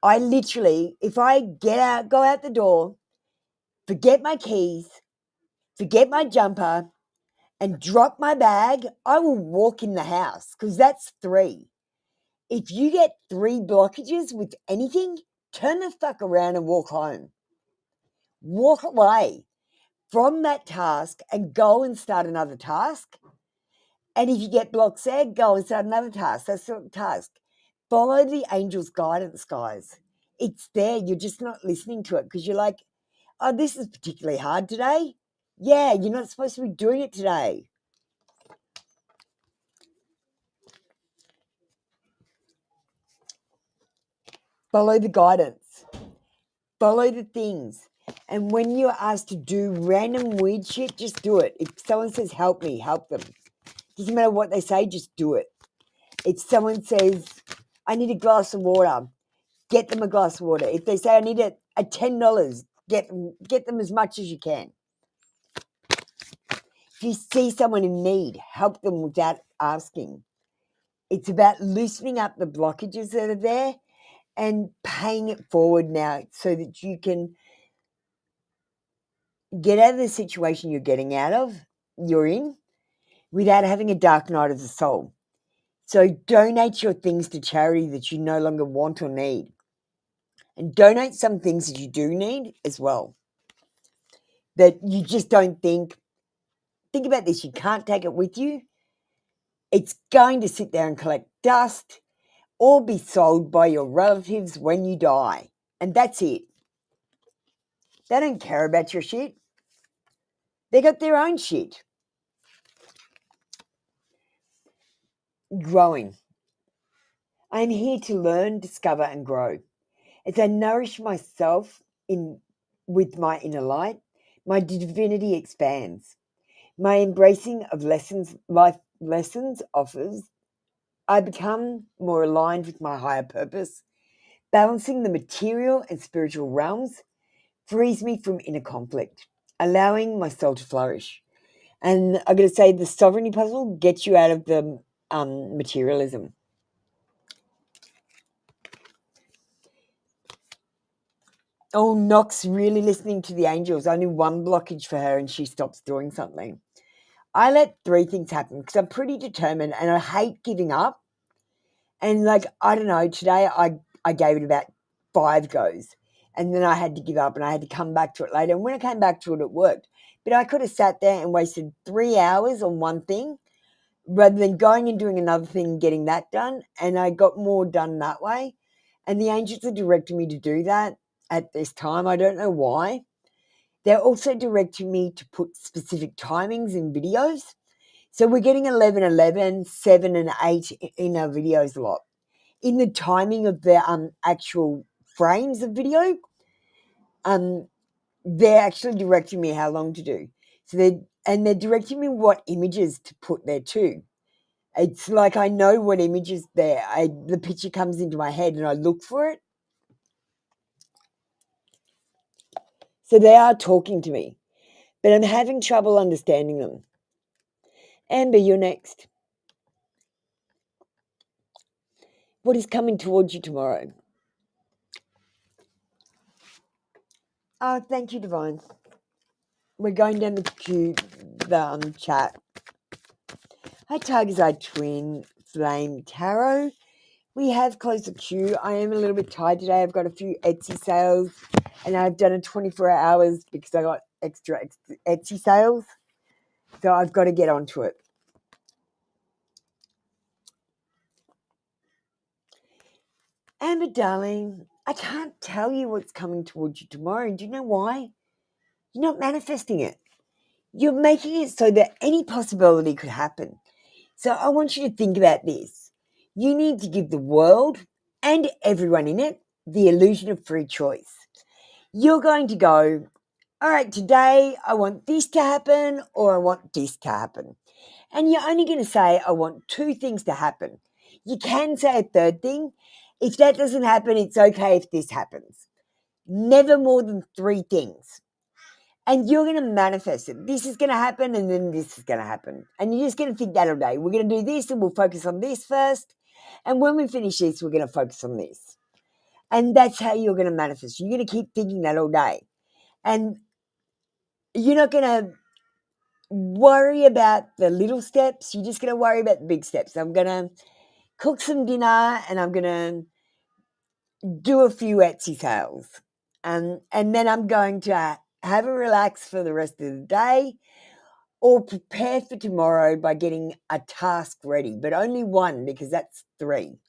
I literally, if I go out the door, forget my keys, forget my jumper, and drop my bag, I will walk in the house because that's 3. If you get 3 blockages with anything, turn the fuck around and walk home. Walk away from that task and go and start another task. And if you get blocks there, go and start another task. That's the task. Follow the angel's guidance, guys. It's there. You're just not listening to it because you're like, oh, this is particularly hard today. Yeah, you're not supposed to be doing it today. Follow the guidance. Follow the things. And when you're asked to do random weird shit, just do it. If someone says, help me, help them. Doesn't matter what they say, just do it. If someone says, I need a glass of water, get them a glass of water. If they say, I need a $10, get them as much as you can. If you see someone in need, help them without asking. It's about loosening up the blockages that are there and paying it forward now so that you can get out of the situation you're in, without having a dark night of the soul. So donate your things to charity that you no longer want or need. And donate some things that you do need as well. That you just don't think about this, you can't take it with you. It's going to sit there and collect dust or be sold by your relatives when you die. And that's it. They don't care about your shit. They got their own shit. Growing. I am here to learn, discover, and grow. As I nourish myself with my inner light, my divinity expands. My embracing of life lessons offers, I become more aligned with my higher purpose. Balancing the material and spiritual realms frees me from inner conflict, allowing my soul to flourish. And I'm going to say the sovereignty puzzle gets you out of the materialism. Oh, Nox really listening to the angels. Only one blockage for her and she stops doing something. I let 3 things happen because I'm pretty determined and I hate giving up. And like, I don't know, today I gave it about 5 goes and then I had to give up and I had to come back to it later. And when I came back to it, it worked. But I could have sat there and wasted 3 hours on one thing rather than going and doing another thing and getting that done. And I got more done that way. And the angels are directing me to do that at this time. I don't know why. They're also directing me to put specific timings in videos. So we're getting 11, 11, 7 and 8 in our videos a lot. In the timing of the actual frames of video, they're actually directing me how long to do. So they're directing me what images to put there too. It's like I know what image is there. The picture comes into my head and I look for it. So they are talking to me, but I'm having trouble understanding them. Amber, you're next. What is coming towards you tomorrow? Oh, thank you, Divine. We're going down the chat. Hi, Tiger's Eye Twin Flame Tarot. We have closed the queue. I am a little bit tired today. I've got a few Etsy sales and I've done a 24 hours because I got extra Etsy sales. So I've got to get onto it. Amber, darling, I can't tell you what's coming towards you tomorrow. And do you know why? You're not manifesting it. You're making it so that any possibility could happen. So I want you to think about this. You need to give the world and everyone in it the illusion of free choice. You're going to go, all right, today I want this to happen or I want this to happen. And you're only going to say, I want 2 things to happen. You can say a third thing. If that doesn't happen, it's okay if this happens. Never more than 3 things. And you're going to manifest it. This is going to happen and then this is going to happen. And you're just going to think that all day. We're going to do this and we'll focus on this first. And when we finish this, we're going to focus on this. And that's how you're going to manifest. You're going to keep thinking that all day. And you're not going to worry about the little steps. You're just going to worry about the big steps. I'm going to cook some dinner and I'm going to do a few Etsy sales. And then I'm going to have a relax for the rest of the day or prepare for tomorrow by getting a task ready, but only one because that's 3.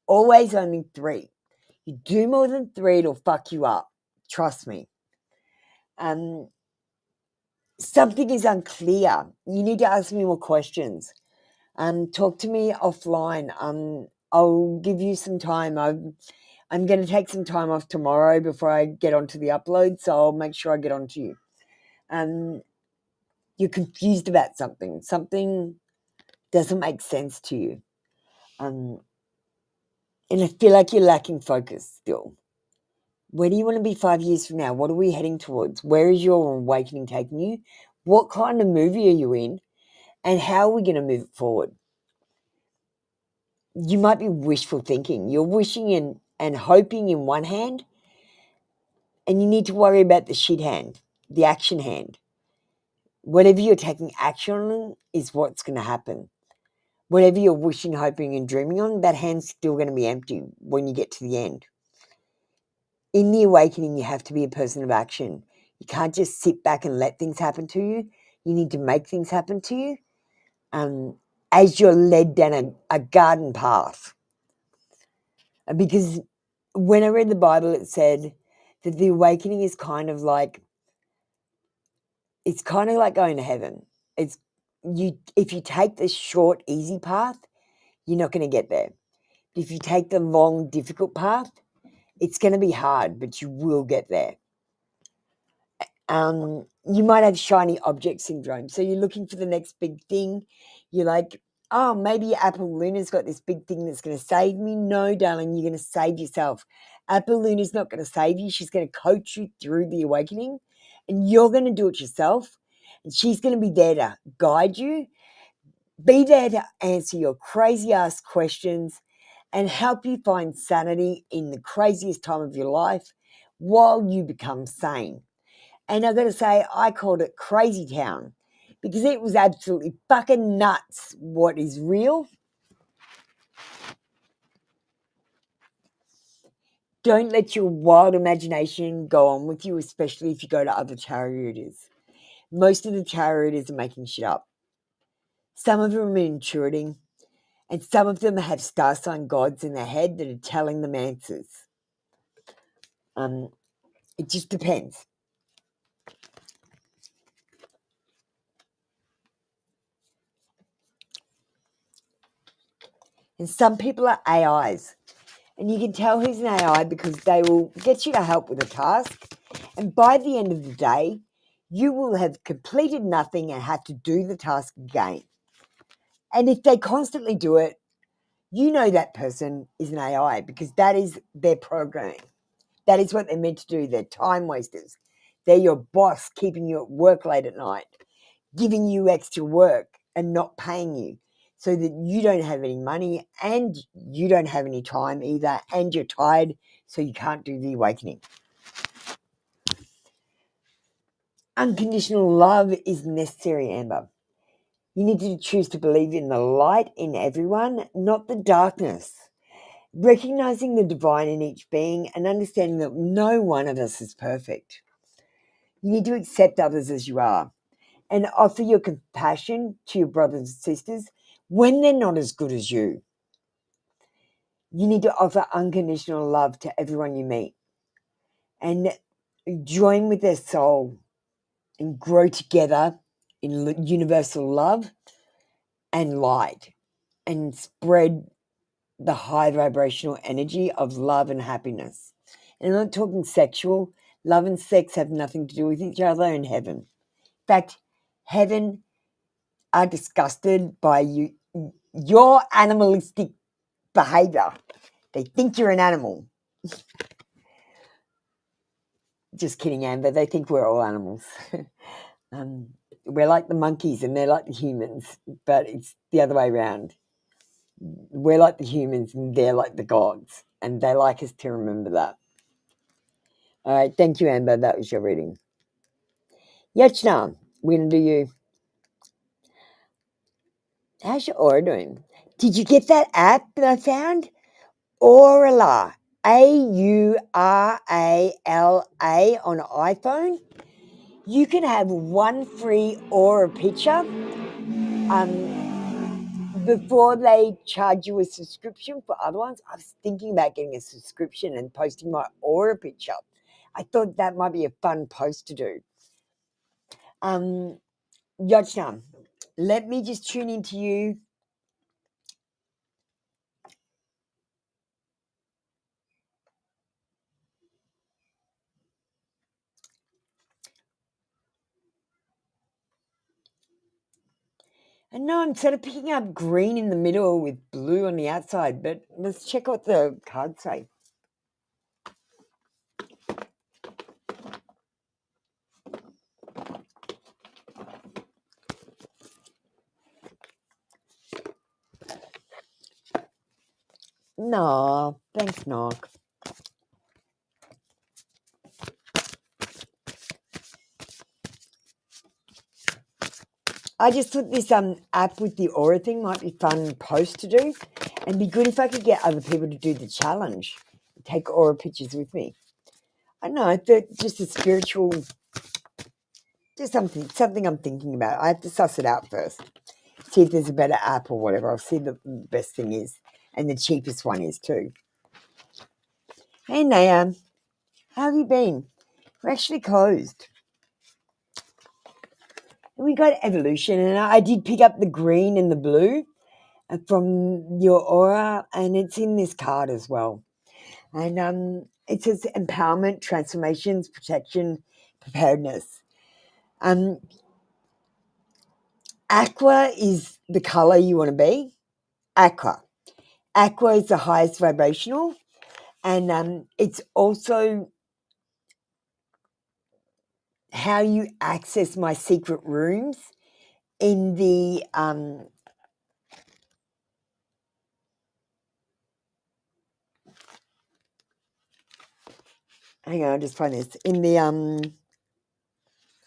Always only 3. You do more than 3, it'll fuck you up. Trust me. Something is unclear. You need to ask me more questions. Talk to me offline. I'll give you some time. I'm going to take some time off tomorrow before I get onto the upload, so I'll make sure I get onto you. You're confused about something. Something doesn't make sense to you. And I feel like you're lacking focus still. Where do you want to be 5 years from now? What are we heading towards? Where is your awakening taking you? What kind of movie are you in? And how are we going to move it forward? You might be wishful thinking. You're wishing and hoping in one hand, and you need to worry about the shit hand, the action hand. Whatever you're taking action on is what's going to happen. Whatever you're wishing, hoping, and dreaming on, that hand's still going to be empty when you get to the end. In the awakening, you have to be a person of action. You can't just sit back and let things happen to you. You need to make things happen to you. as you're led down a garden path. Because when I read the Bible, it said that the awakening is kind of like, it's kind of like going to heaven. It's if you take the short, easy path, you're not going to get there. If you take the long, difficult path, it's going to be hard, but you will get there. You might have shiny object syndrome. So you're looking for the next big thing. You're like, oh, maybe Apple Luna's got this big thing that's going to save me. No, darling, you're going to save yourself. Apple Luna's not going to save you. She's going to coach you through the awakening, and you're going to do it yourself. And she's going to be there to guide you, be there to answer your crazy-ass questions, and help you find sanity in the craziest time of your life while you become sane. And I've got to say, I called it Crazy Town because it was absolutely fucking nuts what is real. Don't let your wild imagination go on with you, especially if you go to other tarot readers. Most of the tarot readers are making shit up. Some of them are intuiting, and some of them have star sign gods in their head that are telling them answers. It just depends. And some people are AIs. And you can tell who's an AI because they will get you to help with a task. And by the end of the day, you will have completed nothing and have to do the task again. And if they constantly do it, you know that person is an AI because that is their programming. That is what they're meant to do. They're time wasters. They're your boss keeping you at work late at night, giving you extra work and not paying you so that you don't have any money and you don't have any time either, and you're tired, so you can't do the awakening. Unconditional love is necessary, Amber. You need to choose to believe in the light in everyone, not the darkness. Recognizing the divine in each being and understanding that no one of us is perfect. You need to accept others as you are and offer your compassion to your brothers and sisters when they're not as good as you. You need to offer unconditional love to everyone you meet and join with their soul and grow together in universal love and light and spread the high vibrational energy of love and happiness. And I'm not talking sexual. Love and sex have nothing to do with each other in heaven. In fact, heaven are disgusted by your animalistic behavior. They think you're an animal. Just kidding, Amber. They think we're all animals. We're like the monkeys and they're like the humans, but it's the other way around. We're like the humans and they're like the gods, and they like us to remember that. All right, thank you, Amber. That was your reading. Yachna, we're going to do you. How's your aura doing? Did you get that app that I found? Aurala, Aurala on iPhone. You can have one free aura picture before they charge you a subscription for other ones. I was thinking about getting a subscription and posting my aura picture. I thought that might be a fun post to do. Yachna, let me just tune into you. I know I'm sort of picking up green in the middle with blue on the outside, but let's check what the cards say. No, thanks, Knock. I just thought this app with the aura thing might be fun post to do, and be good if I could get other people to do the challenge, take aura pictures with me. I don't know, just a spiritual, just something I'm thinking about. I have to suss it out first. see if there's a better app or whatever. I'll see the best thing is, and the cheapest one is too. Hey, Naya, how have you been? We're actually closed. We got evolution, and I did pick up the green and the blue from your aura, and it's in this card as well. And it says empowerment, transformations, protection, preparedness. Aqua is the color you want to be. Aqua. Aqua is the highest vibrational, and it's also how you access my secret rooms in the hang on, I'll just find this in the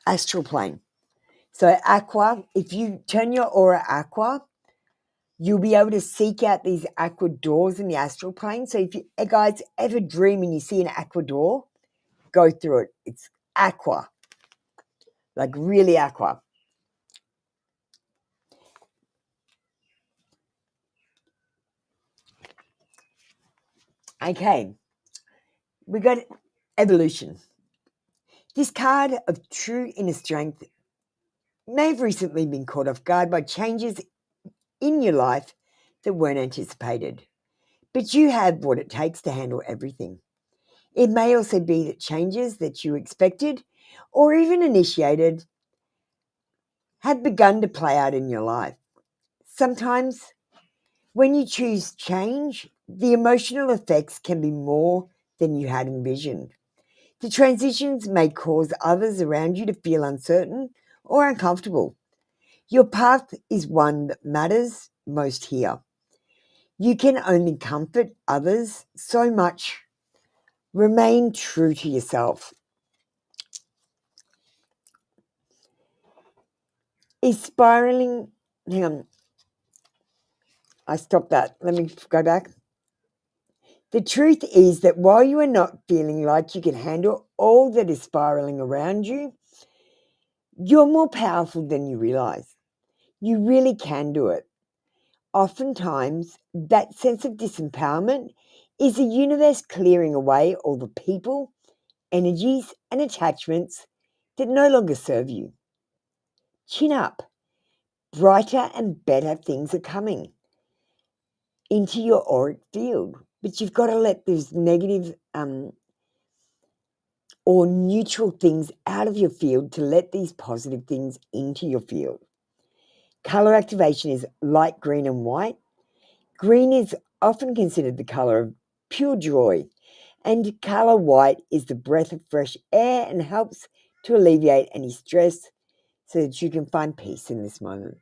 astral plane. So aqua, if you turn your aura aqua, you'll be able to seek out these aqua doors in the astral plane. So if you guys ever dream and you see an aqua door, go through it. It's aqua, like really aqua. Okay, we got evolution. This card of true inner strength may have recently been caught off guard by changes in your life that weren't anticipated. But you have what it takes to handle everything. It may also be that changes that you expected or even initiated have begun to play out in your life. Sometimes when you choose change, the emotional effects can be more than you had envisioned. The transitions may cause others around you to feel uncertain or uncomfortable. Your path is one that matters most here. You can only comfort others so much. Remain true to yourself. Is spiraling, hang on, I stopped that. Let me go back. The truth is that while you are not feeling like you can handle all that is spiraling around you, you're more powerful than you realize. You really can do it. Oftentimes, that sense of disempowerment is the universe clearing away all the people, energies, and attachments that no longer serve you. Chin up. Brighter and better things are coming into your auric field, but you've got to let those negative or neutral things out of your field to let these positive things into your field. Color activation is light green and white. Green is often considered the color of pure joy, and color white is the breath of fresh air and helps to alleviate any stress so that you can find peace in this moment.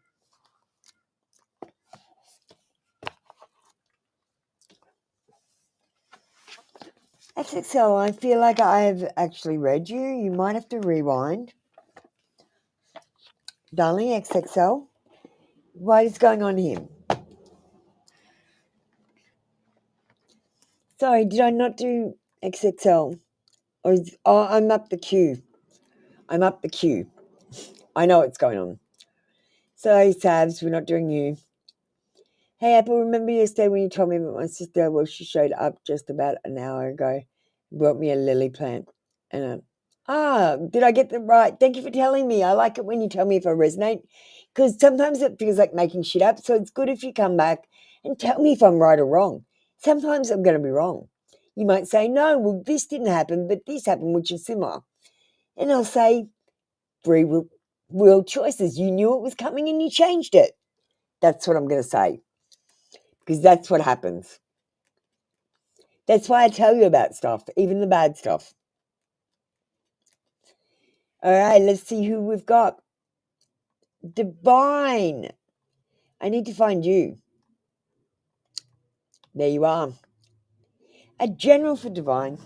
XXL, I feel like I have actually read you. You might have to rewind. Darling, XXL, what is going on here? Sorry, did I not do XXL? I'm up the queue. I'm up the queue. I know what's going on. Sorry, Sabs, we're not doing you. Hey, Apple, remember yesterday when you told me about my sister? Well, she showed up just about an hour ago. Brought me a lily plant. And did I get that right? Thank you for telling me. I like it when you tell me if I resonate, because sometimes it feels like making shit up. So it's good if you come back and tell me if I'm right or wrong. Sometimes I'm going to be wrong. You might say, no, well, this didn't happen, but this happened, which is similar. And I'll say, free will choices. You knew it was coming and you changed it. That's what I'm going to say, because that's what happens. That's why I tell you about stuff, even the bad stuff. All right, let's see who we've got. Divine. I need to find you. There you are. A general for Divine.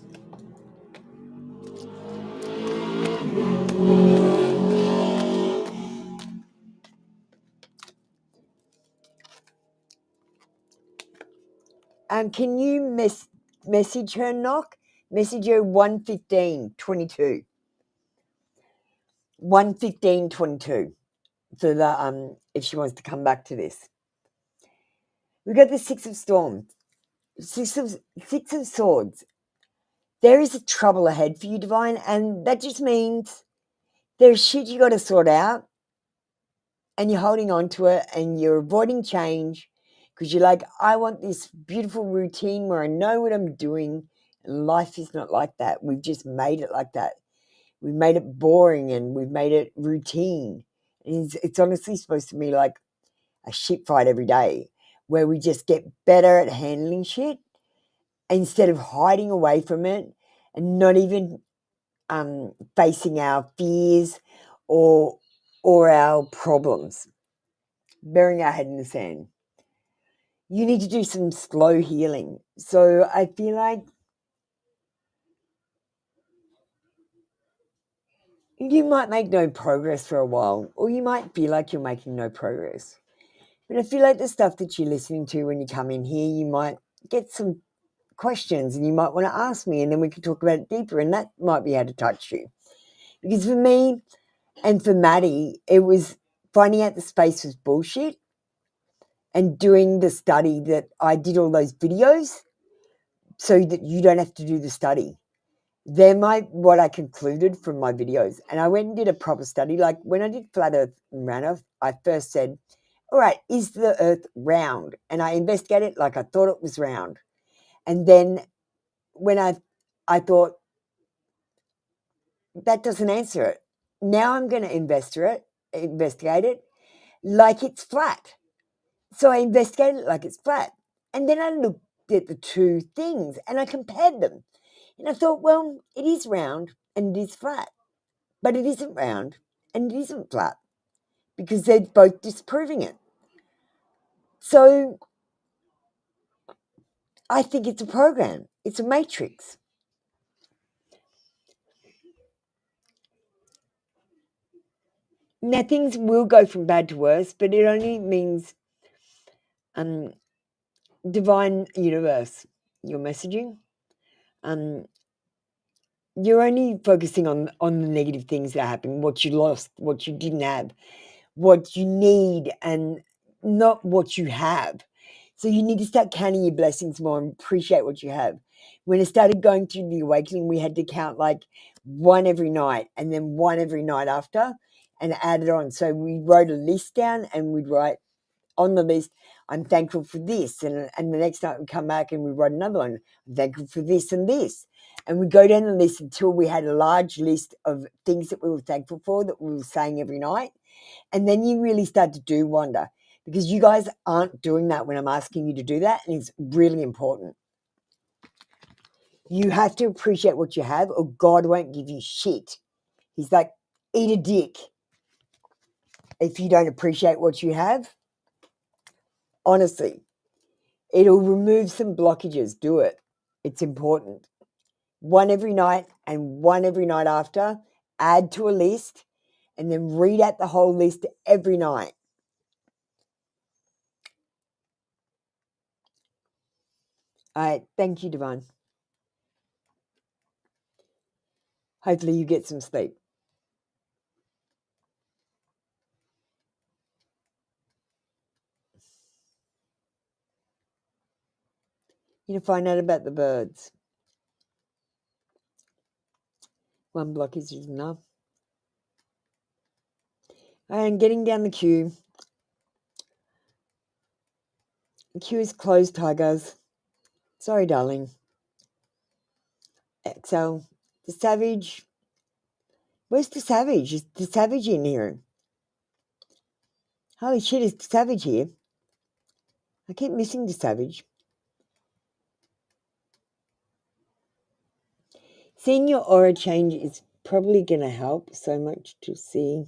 Can you message her, Knock? Message her 11522. 11522. So that if she wants to come back to this. We've got the Six of Swords. There is a trouble ahead for you, Divine, and that just means there's shit you got to sort out, and you're holding on to it, and you're avoiding change because you're like, I want this beautiful routine where I know what I'm doing, and life is not like that. We've just made it like that. We've made it boring, and we've made it routine. It's honestly supposed to be like a shit fight every day where we just get better at handling shit instead of hiding away from it and not even facing our fears or our problems, burying our head in the sand. You need to do some slow healing. So I feel like you might make no progress for a while, or you might feel like you're making no progress. But I feel like the stuff that you're listening to when you come in here, you might get some questions and you might want to ask me, and then we can talk about it deeper, and that might be able to touch you. Because for me and for Maddie, it was finding out the space was bullshit and doing the study that I did, all those videos, so that you don't have to do the study. They're what I concluded from my videos. And I went and did a proper study. Like when I did Flat Earth and Round Earth, I first said, all right, is the Earth round? And I investigated like I thought it was round. And then when I thought, that doesn't answer it. Now I'm going to investigate it like it's flat. So I investigated it like it's flat. And then I looked at the two things and I compared them. And I thought, well, it is round and it is flat. But it isn't round and it isn't flat because they're both disproving it. So I think it's a program. It's a matrix. Now, things will go from bad to worse, but it only means divine universe, your messaging. You're only focusing on the negative things that happen, what you lost, what you didn't have, what you need, and not what you have. So you need to start counting your blessings more and appreciate what you have. When I started going through the awakening, we had to count like one every night and then one every night after and add it on. So we wrote a list down and we'd write on the list, I'm thankful for this. And the next night we come back and we write another one, I'm thankful for this and this. And we go down the list until we had a large list of things that we were thankful for that we were saying every night. And then you really start to do wonder because you guys aren't doing that when I'm asking you to do that. And it's really important. You have to appreciate what you have or God won't give you shit. He's like, eat a dick if you don't appreciate what you have. Honestly, it'll remove some blockages. Do it. It's important. One every night and one every night after. Add to a list and then read out the whole list every night. All right. Thank you, Divine. Hopefully you get some sleep. You need to find out about the birds. One blockage is enough. And getting down the queue. The queue is closed, tigers. Sorry, darling. Exhale. The savage. Where's the savage? Is the savage in here? Holy shit, is the savage here? I keep missing the savage. Seeing your aura change is probably going to help so much to see.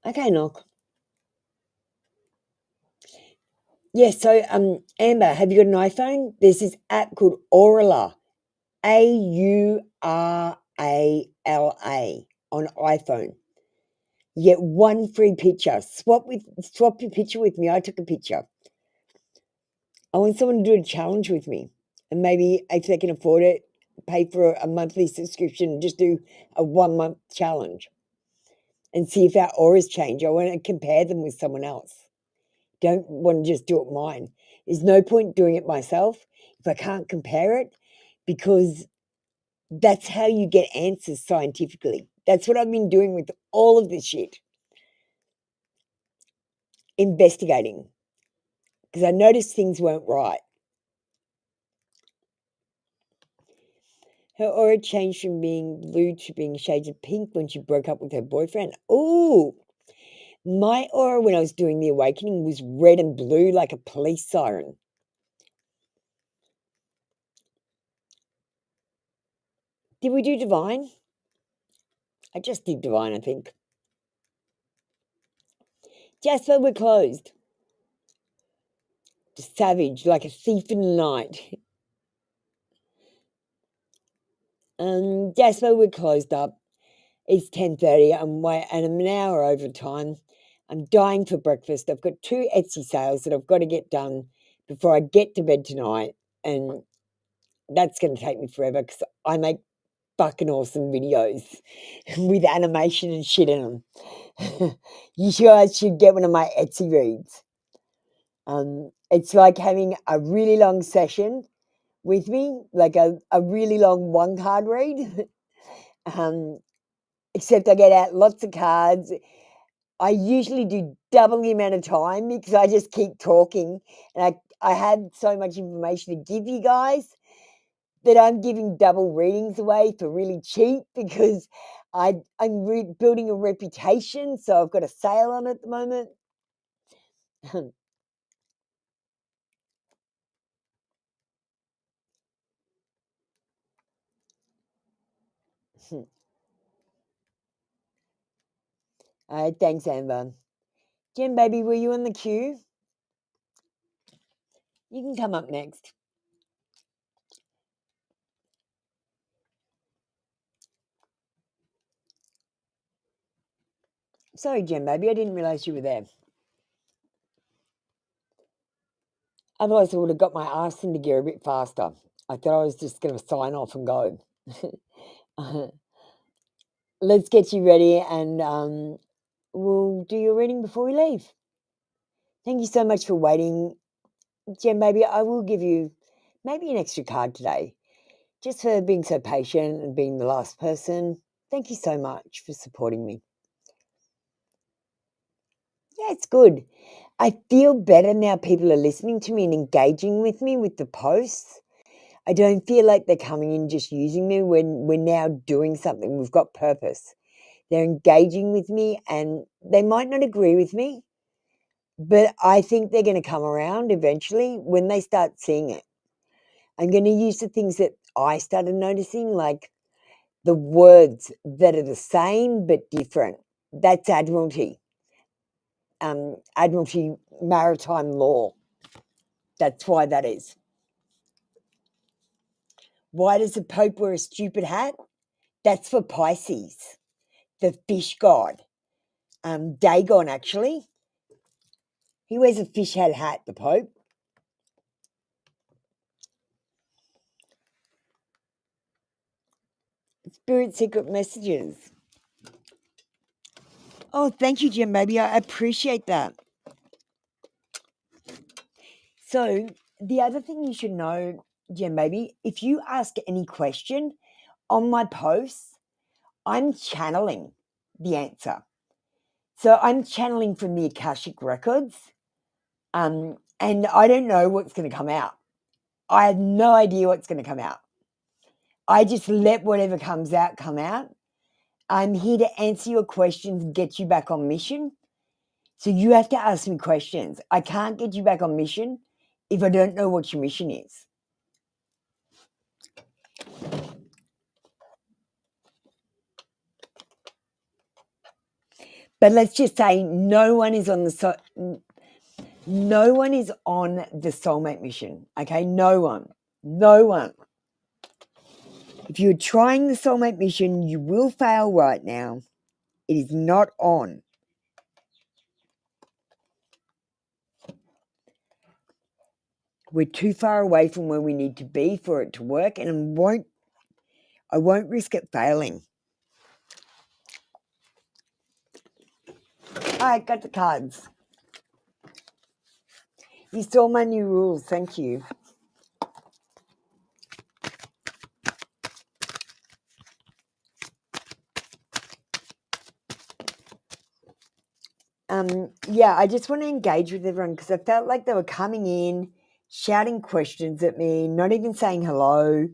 Okay, Knock. Yes, so Amber, have you got an iPhone? There's this app called Aurala, Aurala on iPhone. You get one free picture. Swap your picture with me. I took a picture. I want someone to do a challenge with me, and maybe if they can afford it, pay for a monthly subscription and just do a 1 month challenge. and see if our auras change. I want to compare them with someone else. Don't want to just do it mine. There's no point doing it myself if I can't compare it, because that's how you get answers scientifically. That's what I've been doing with all of this shit. Investigating. Because I noticed things weren't right. Her aura changed from being blue to being shades of pink when she broke up with her boyfriend. Ooh, my aura when I was doing the awakening was red and blue like a police siren. Did we do divine? I just did divine, I think. Jasper, we're closed. Savage, like a thief in the night. Jasper, we're closed up. It's 10:30. I'm an hour over time. I'm dying for breakfast. I've got 2 Etsy sales that I've got to get done before I get to bed tonight, and that's going to take me forever because I make fucking awesome videos with animation and shit in them. You guys should get one of my Etsy reads. It's like having a really long session with me, like a really long 1-card read. Except I get out lots of cards. I usually do double the amount of time because I just keep talking, and I have so much information to give you guys that I'm giving double readings away for really cheap because I'm building a reputation, so I've got a sale on at the moment. All right, thanks, Amber. Jen, baby, were you on the queue? You can come up next. Sorry, Jen, baby, I didn't realise you were there. Otherwise, I would have got my arse into gear a bit faster. I thought I was just going to sign off and go. Let's get you ready, and we'll do your reading before we leave. Thank you so much for waiting. Jen, baby, I will give you maybe an extra card today, just for being so patient and being the last person. Thank you so much for supporting me. Yeah, it's good. I feel better now people are listening to me and engaging with me with the posts. I don't feel like they're coming in just using me when we're now doing something. We've got purpose. They're engaging with me, and they might not agree with me, but I think they're going to come around eventually when they start seeing it. I'm going to use the things that I started noticing, like the words that are the same but different. That's Admiralty. Admiralty maritime law. That's why that is. Why does the Pope wear a stupid hat? That's for Pisces, the fish god. Dagon, actually. He wears a fish head hat, the Pope. Spirit secret messages. Oh, thank you, Jim, baby. I appreciate that. So the other thing you should know, Jim, baby, if you ask any question on my posts, I'm channeling the answer. So I'm channeling from the Akashic Records, and I don't know what's going to come out. I have no idea what's going to come out. I just let whatever comes out come out. I'm here to answer your questions and get you back on mission. So you have to ask me questions. I can't get you back on mission if I don't know what your mission is. But let's just say no one is on the soulmate mission. Okay, no one. If you're trying the soulmate mission, you will fail right now. It is not on. We're too far away from where we need to be for it to work, and I won't risk it failing. I got the cards. You saw my new rules. Thank you. Yeah, I just want to engage with everyone because I felt like they were coming in, shouting questions at me, not even saying hello,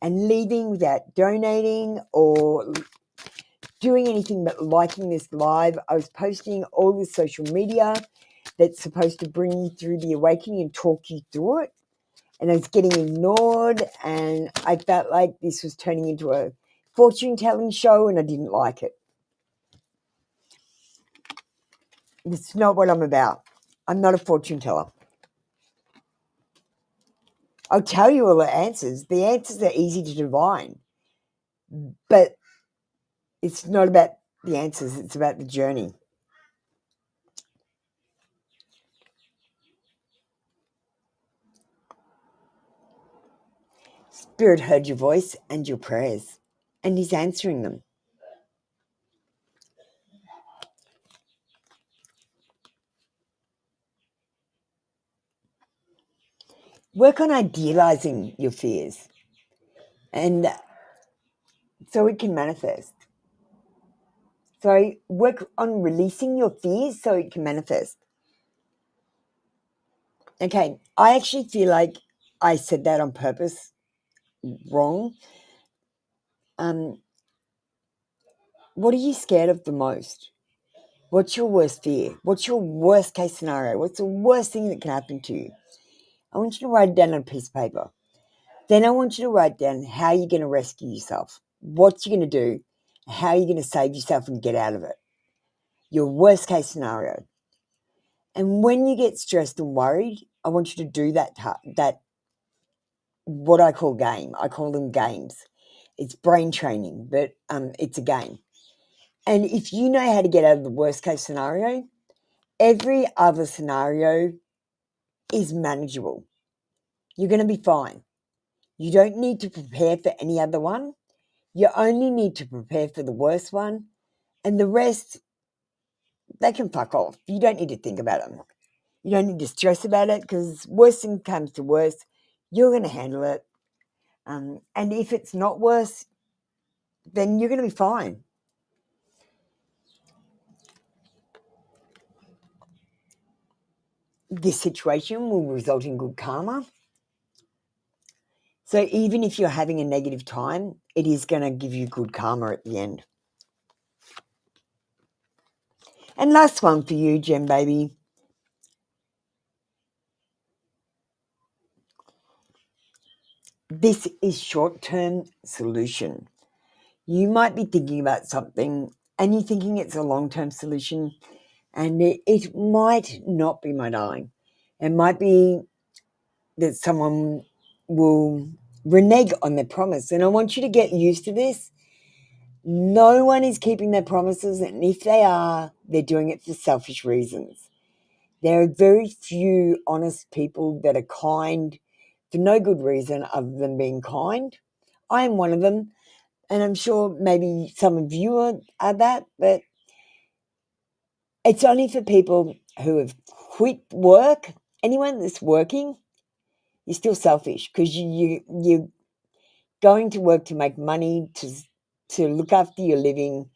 and leaving without donating or doing anything but liking this live. I was posting all this social media that's supposed to bring you through the awakening and talk you through it. And I was getting ignored, and I felt like this was turning into a fortune-telling show, and I didn't like it. It's not what I'm about. I'm not a fortune teller. I'll tell you all the answers. The answers are easy to divine, but it's not about the answers. It's about the journey. Spirit heard your voice and your prayers, and he's answering them. Work on idealizing your fears, and so it can manifest. So work on releasing your fears so it can manifest. Okay, I actually feel like I said that on purpose wrong. What are you scared of the most? What's your worst fear? What's your worst case scenario? What's the worst thing that can happen to you? I want you to write it down on a piece of paper. Then I want you to write down how you're going to rescue yourself, what you're going to do, how you're going to save yourself and get out of it. Your worst case scenario. And when you get stressed and worried, I want you to do that what I call game. I call them games. It's brain training, but it's a game. And if you know how to get out of the worst case scenario, every other scenario is manageable. You're going to be fine. You don't need to prepare for any other one. You only need to prepare for the worst one, and the rest, they can fuck off. You don't need to think about them. You don't need to stress about it because worst thing comes to worst, you're going to handle it. And if it's not worse, then you're going to be fine. This situation will result in good karma. So even if you're having a negative time, it is going to give you good karma at the end. And last one for you, Gem Baby. This is short-term solution. You might be thinking about something and you're thinking it's a long-term solution, and it might not be, my darling. It might be that someone will renege on their promise. And I want you to get used to this. No one is keeping their promises, and if they are, they're doing it for selfish reasons. There are very few honest people that are kind for no good reason other than being kind. I am one of them, and I'm sure maybe some of you are that, but it's only for people who have quit work. Anyone that's working, you're still selfish because you're going to work to make money, to look after your living.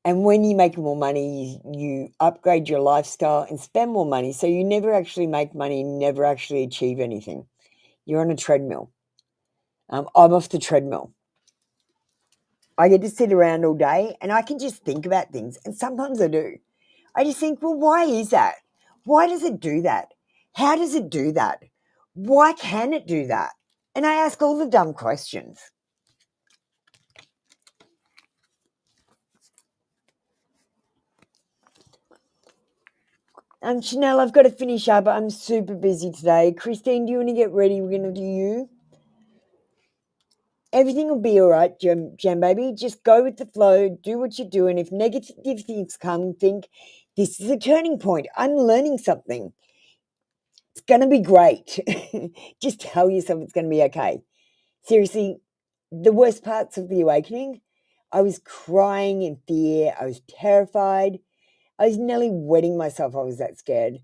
And when you make more money, you upgrade your lifestyle and spend more money. So you never actually make money, never actually achieve anything. You're on a treadmill. I'm off the treadmill. I get to sit around all day and I can just think about things. And sometimes I do. I just think, well, why is that? Why does it do that? How does it do that? Why can it do that? And I ask all the dumb questions. Chanel, I've got to finish up. I'm super busy today. Christine, do you want to get ready? We're going to do you. Everything will be all right, Jam Baby. Just go with the flow. Do what you're doing. If negative things come, think, this is a turning point. I'm learning something. It's going to be great. Just tell yourself it's going to be okay. Seriously, the worst parts of the awakening I was crying in fear. I was terrified. I was nearly wetting myself. I was that scared.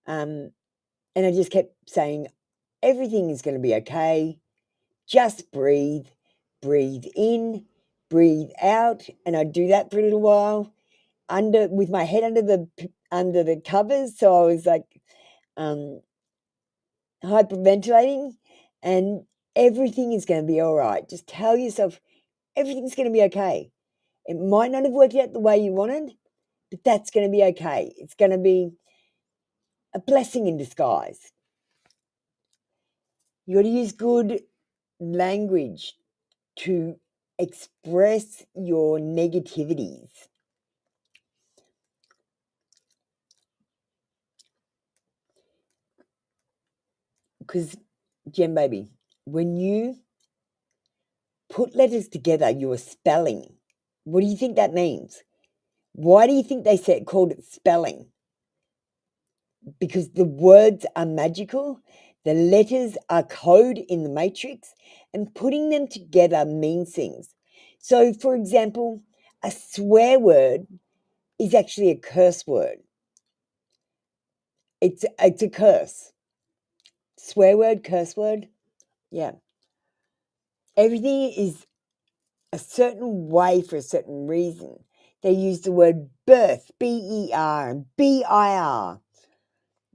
And I just kept saying, everything is going to be okay. Just breathe. Breathe in, breathe out. And I'd do that for a little while with my head under the covers. So I was like hyperventilating, and everything is going to be all right. Just tell yourself everything's going to be okay. It might not have worked out the way you wanted, but that's going to be okay. It's going to be a blessing in disguise. You got to use good language to express your negativities. Because, Jen baby, when you put letters together, you are spelling. What do you think that means? Why do you think they called it spelling? Because the words are magical, the letters are code in the matrix, and putting them together means things. So, for example, a swear word is actually a curse word. It's a curse. Swear word, curse word. Yeah. Everything is a certain way for a certain reason. They use the word birth, B-E-R, and B-I-R.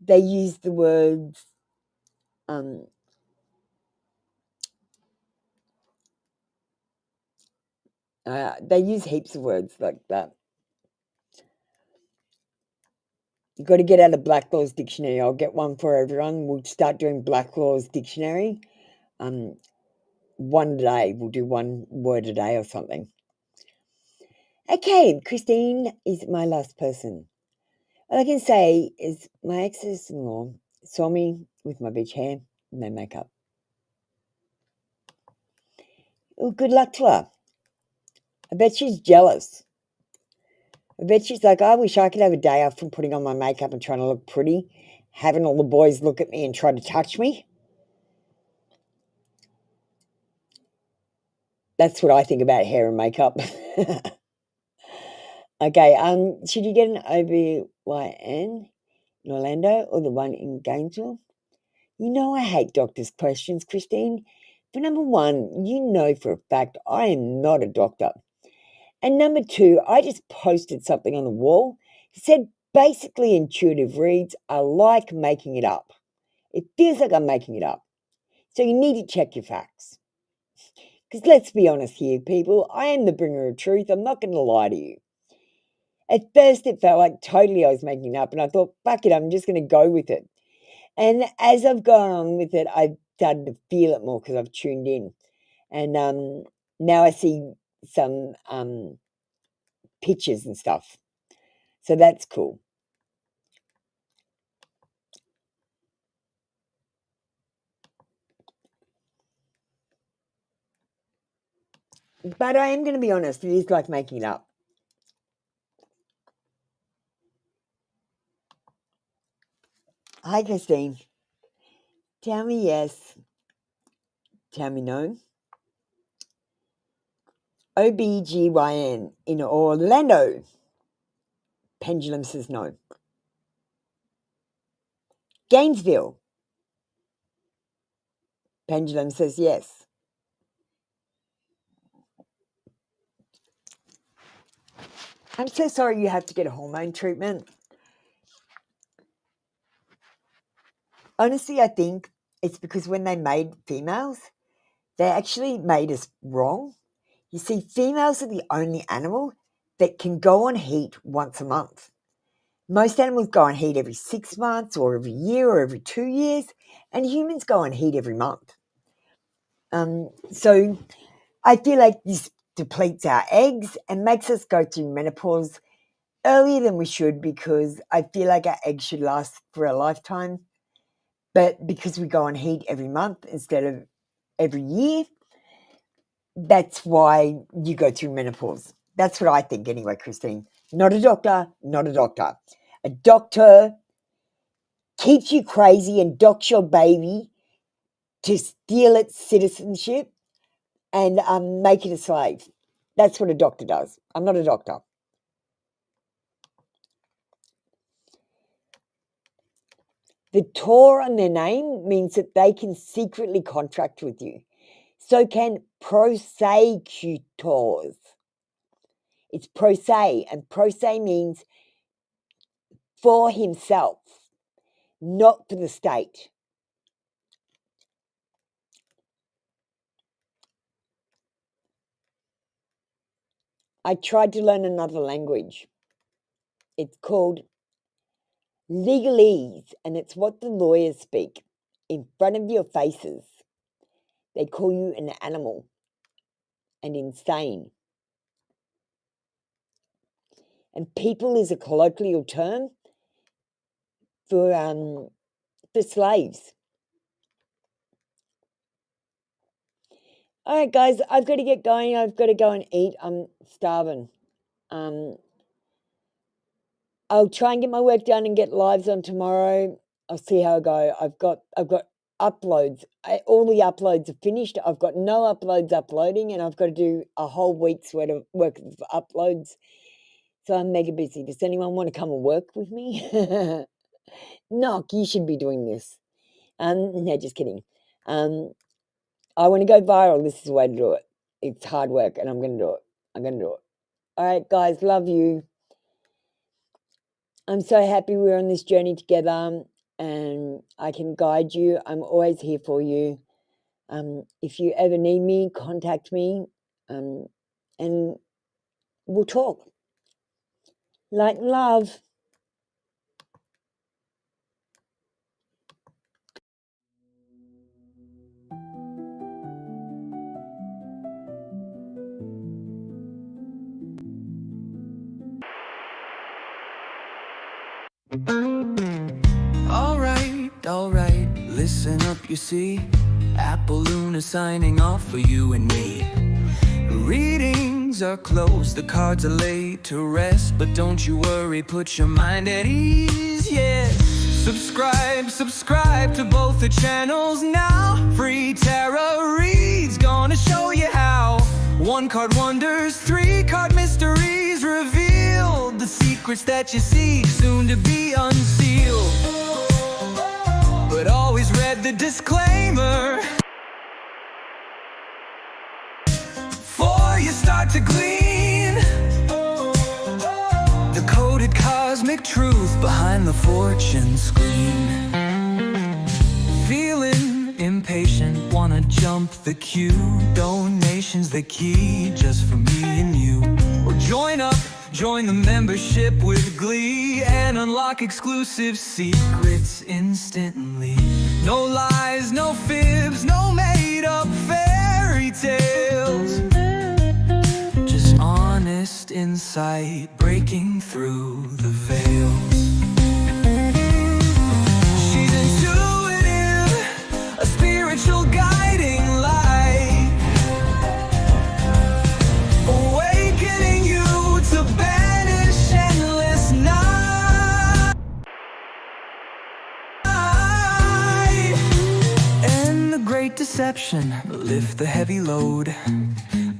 They use the words they use heaps of words like that. You've got to get out of Blacklaw's dictionary. I'll get one for everyone. We'll start doing Blacklaw's dictionary. One a day. We'll do one word a day or something. Okay, Christine is my last person. All I can say is my ex-sister-in-law saw me with my beach hair and no makeup. Well, good luck to her. I bet she's jealous. I bet she's like, I wish I could have a day off from putting on my makeup and trying to look pretty, having all the boys look at me and try to touch me. That's what I think about hair and makeup. Okay, should you get an OBYN in Orlando or the one in Gainesville? You know I hate doctors' questions, Christine. For number one, you know for a fact I am not a doctor. And number two, I just posted something on the wall. It said basically intuitive reads are like making it up. It feels like I'm making it up. So you need to check your facts. Because let's be honest here, people, I am the bringer of truth. I'm not going to lie to you. At first, it felt like totally I was making it up, and I thought, fuck it, I'm just going to go with it. And as I've gone on with it, I've started to feel it more because I've tuned in. And now I see some pictures and stuff. So that's cool. But I am going to be honest, it is like making it up. Hi, Christine. Tell me yes. Tell me no. OBGYN in Orlando. Pendulum says no. Gainesville. Pendulum says yes. I'm so sorry you have to get a hormone treatment. Honestly, I think it's because when they made females, they actually made us wrong. You see, females are the only animal that can go on heat once a month. Most animals go on heat every 6 months or every year or every 2 years, and humans go on heat every month. So I feel like this depletes our eggs and makes us go through menopause earlier than we should, because I feel like our eggs should last for a lifetime. But because we go on heat every month instead of every year, that's why you go through menopause. That's what I think anyway, Christine. Not a doctor, not a doctor. A doctor keeps you crazy and docks your baby to steal its citizenship and make it a slave. That's what a doctor does. I'm not a doctor. The Tor on their name means that they can secretly contract with you. So can prosecutors. It's prose, and prose means for himself, not for the state. I tried to learn another language. It's called legalese, and it's what the lawyers speak in front of your faces. They call you an animal and insane. And people is a colloquial term for slaves. All right, guys, I've got to get going. I've got to go and eat. I'm starving. I'll try and get my work done and get lives on tomorrow. I'll see how I go. I've got uploads. All the uploads are finished. I've got no uploads uploading, and I've got to do a whole week's worth of work of uploads. So I'm mega busy. Does anyone want to come and work with me? Knock, you should be doing this. No, just kidding. I want to go viral. This is the way to do it. It's hard work, and I'm going to do it. All right, guys, love you. I'm so happy we're on this journey together, and I can guide you. I'm always here for you. If you ever need me, contact me, and we'll talk. Light and love. Alright, listen up, you see. Apple Luna signing off for you and me. Readings are closed, the cards are laid to rest, but don't you worry, put your mind at ease, yes. Subscribe to both the channels now. Free tarot reads, gonna show you how. 1 card wonders, 3 card mysteries revealed. The secrets that you seek, soon to be unsealed. But always read the disclaimer before you start to glean the coded cosmic truth behind the fortune screen. Feeling impatient, wanna jump the queue. Donations the key, just for me and you. Or join the membership with glee and unlock exclusive secrets instantly. No lies, no fibs, no made-up fairy tales. Just honest insight breaking through the veils. She's intuitive, a spiritual guiding light, awakening you to banish endless night. And the great deception, lift the heavy load.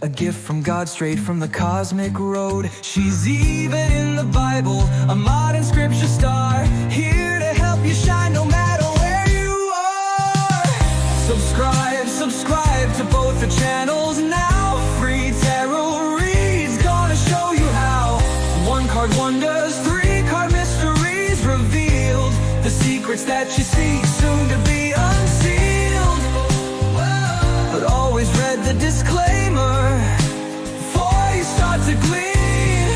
A gift from God, straight from the cosmic road. She's even in the Bible, a modern scripture star, here to help you shine no matter where you are. Subscribe to both the channels now. Free tarot reads, gonna show you how. 1 card wonders, 3 card mysteries revealed. The secrets that you seek, soon to be unsealed. But always read the disclaimer before you start to glean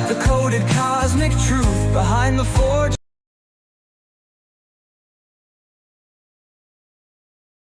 the coded cosmic truth behind the fortune.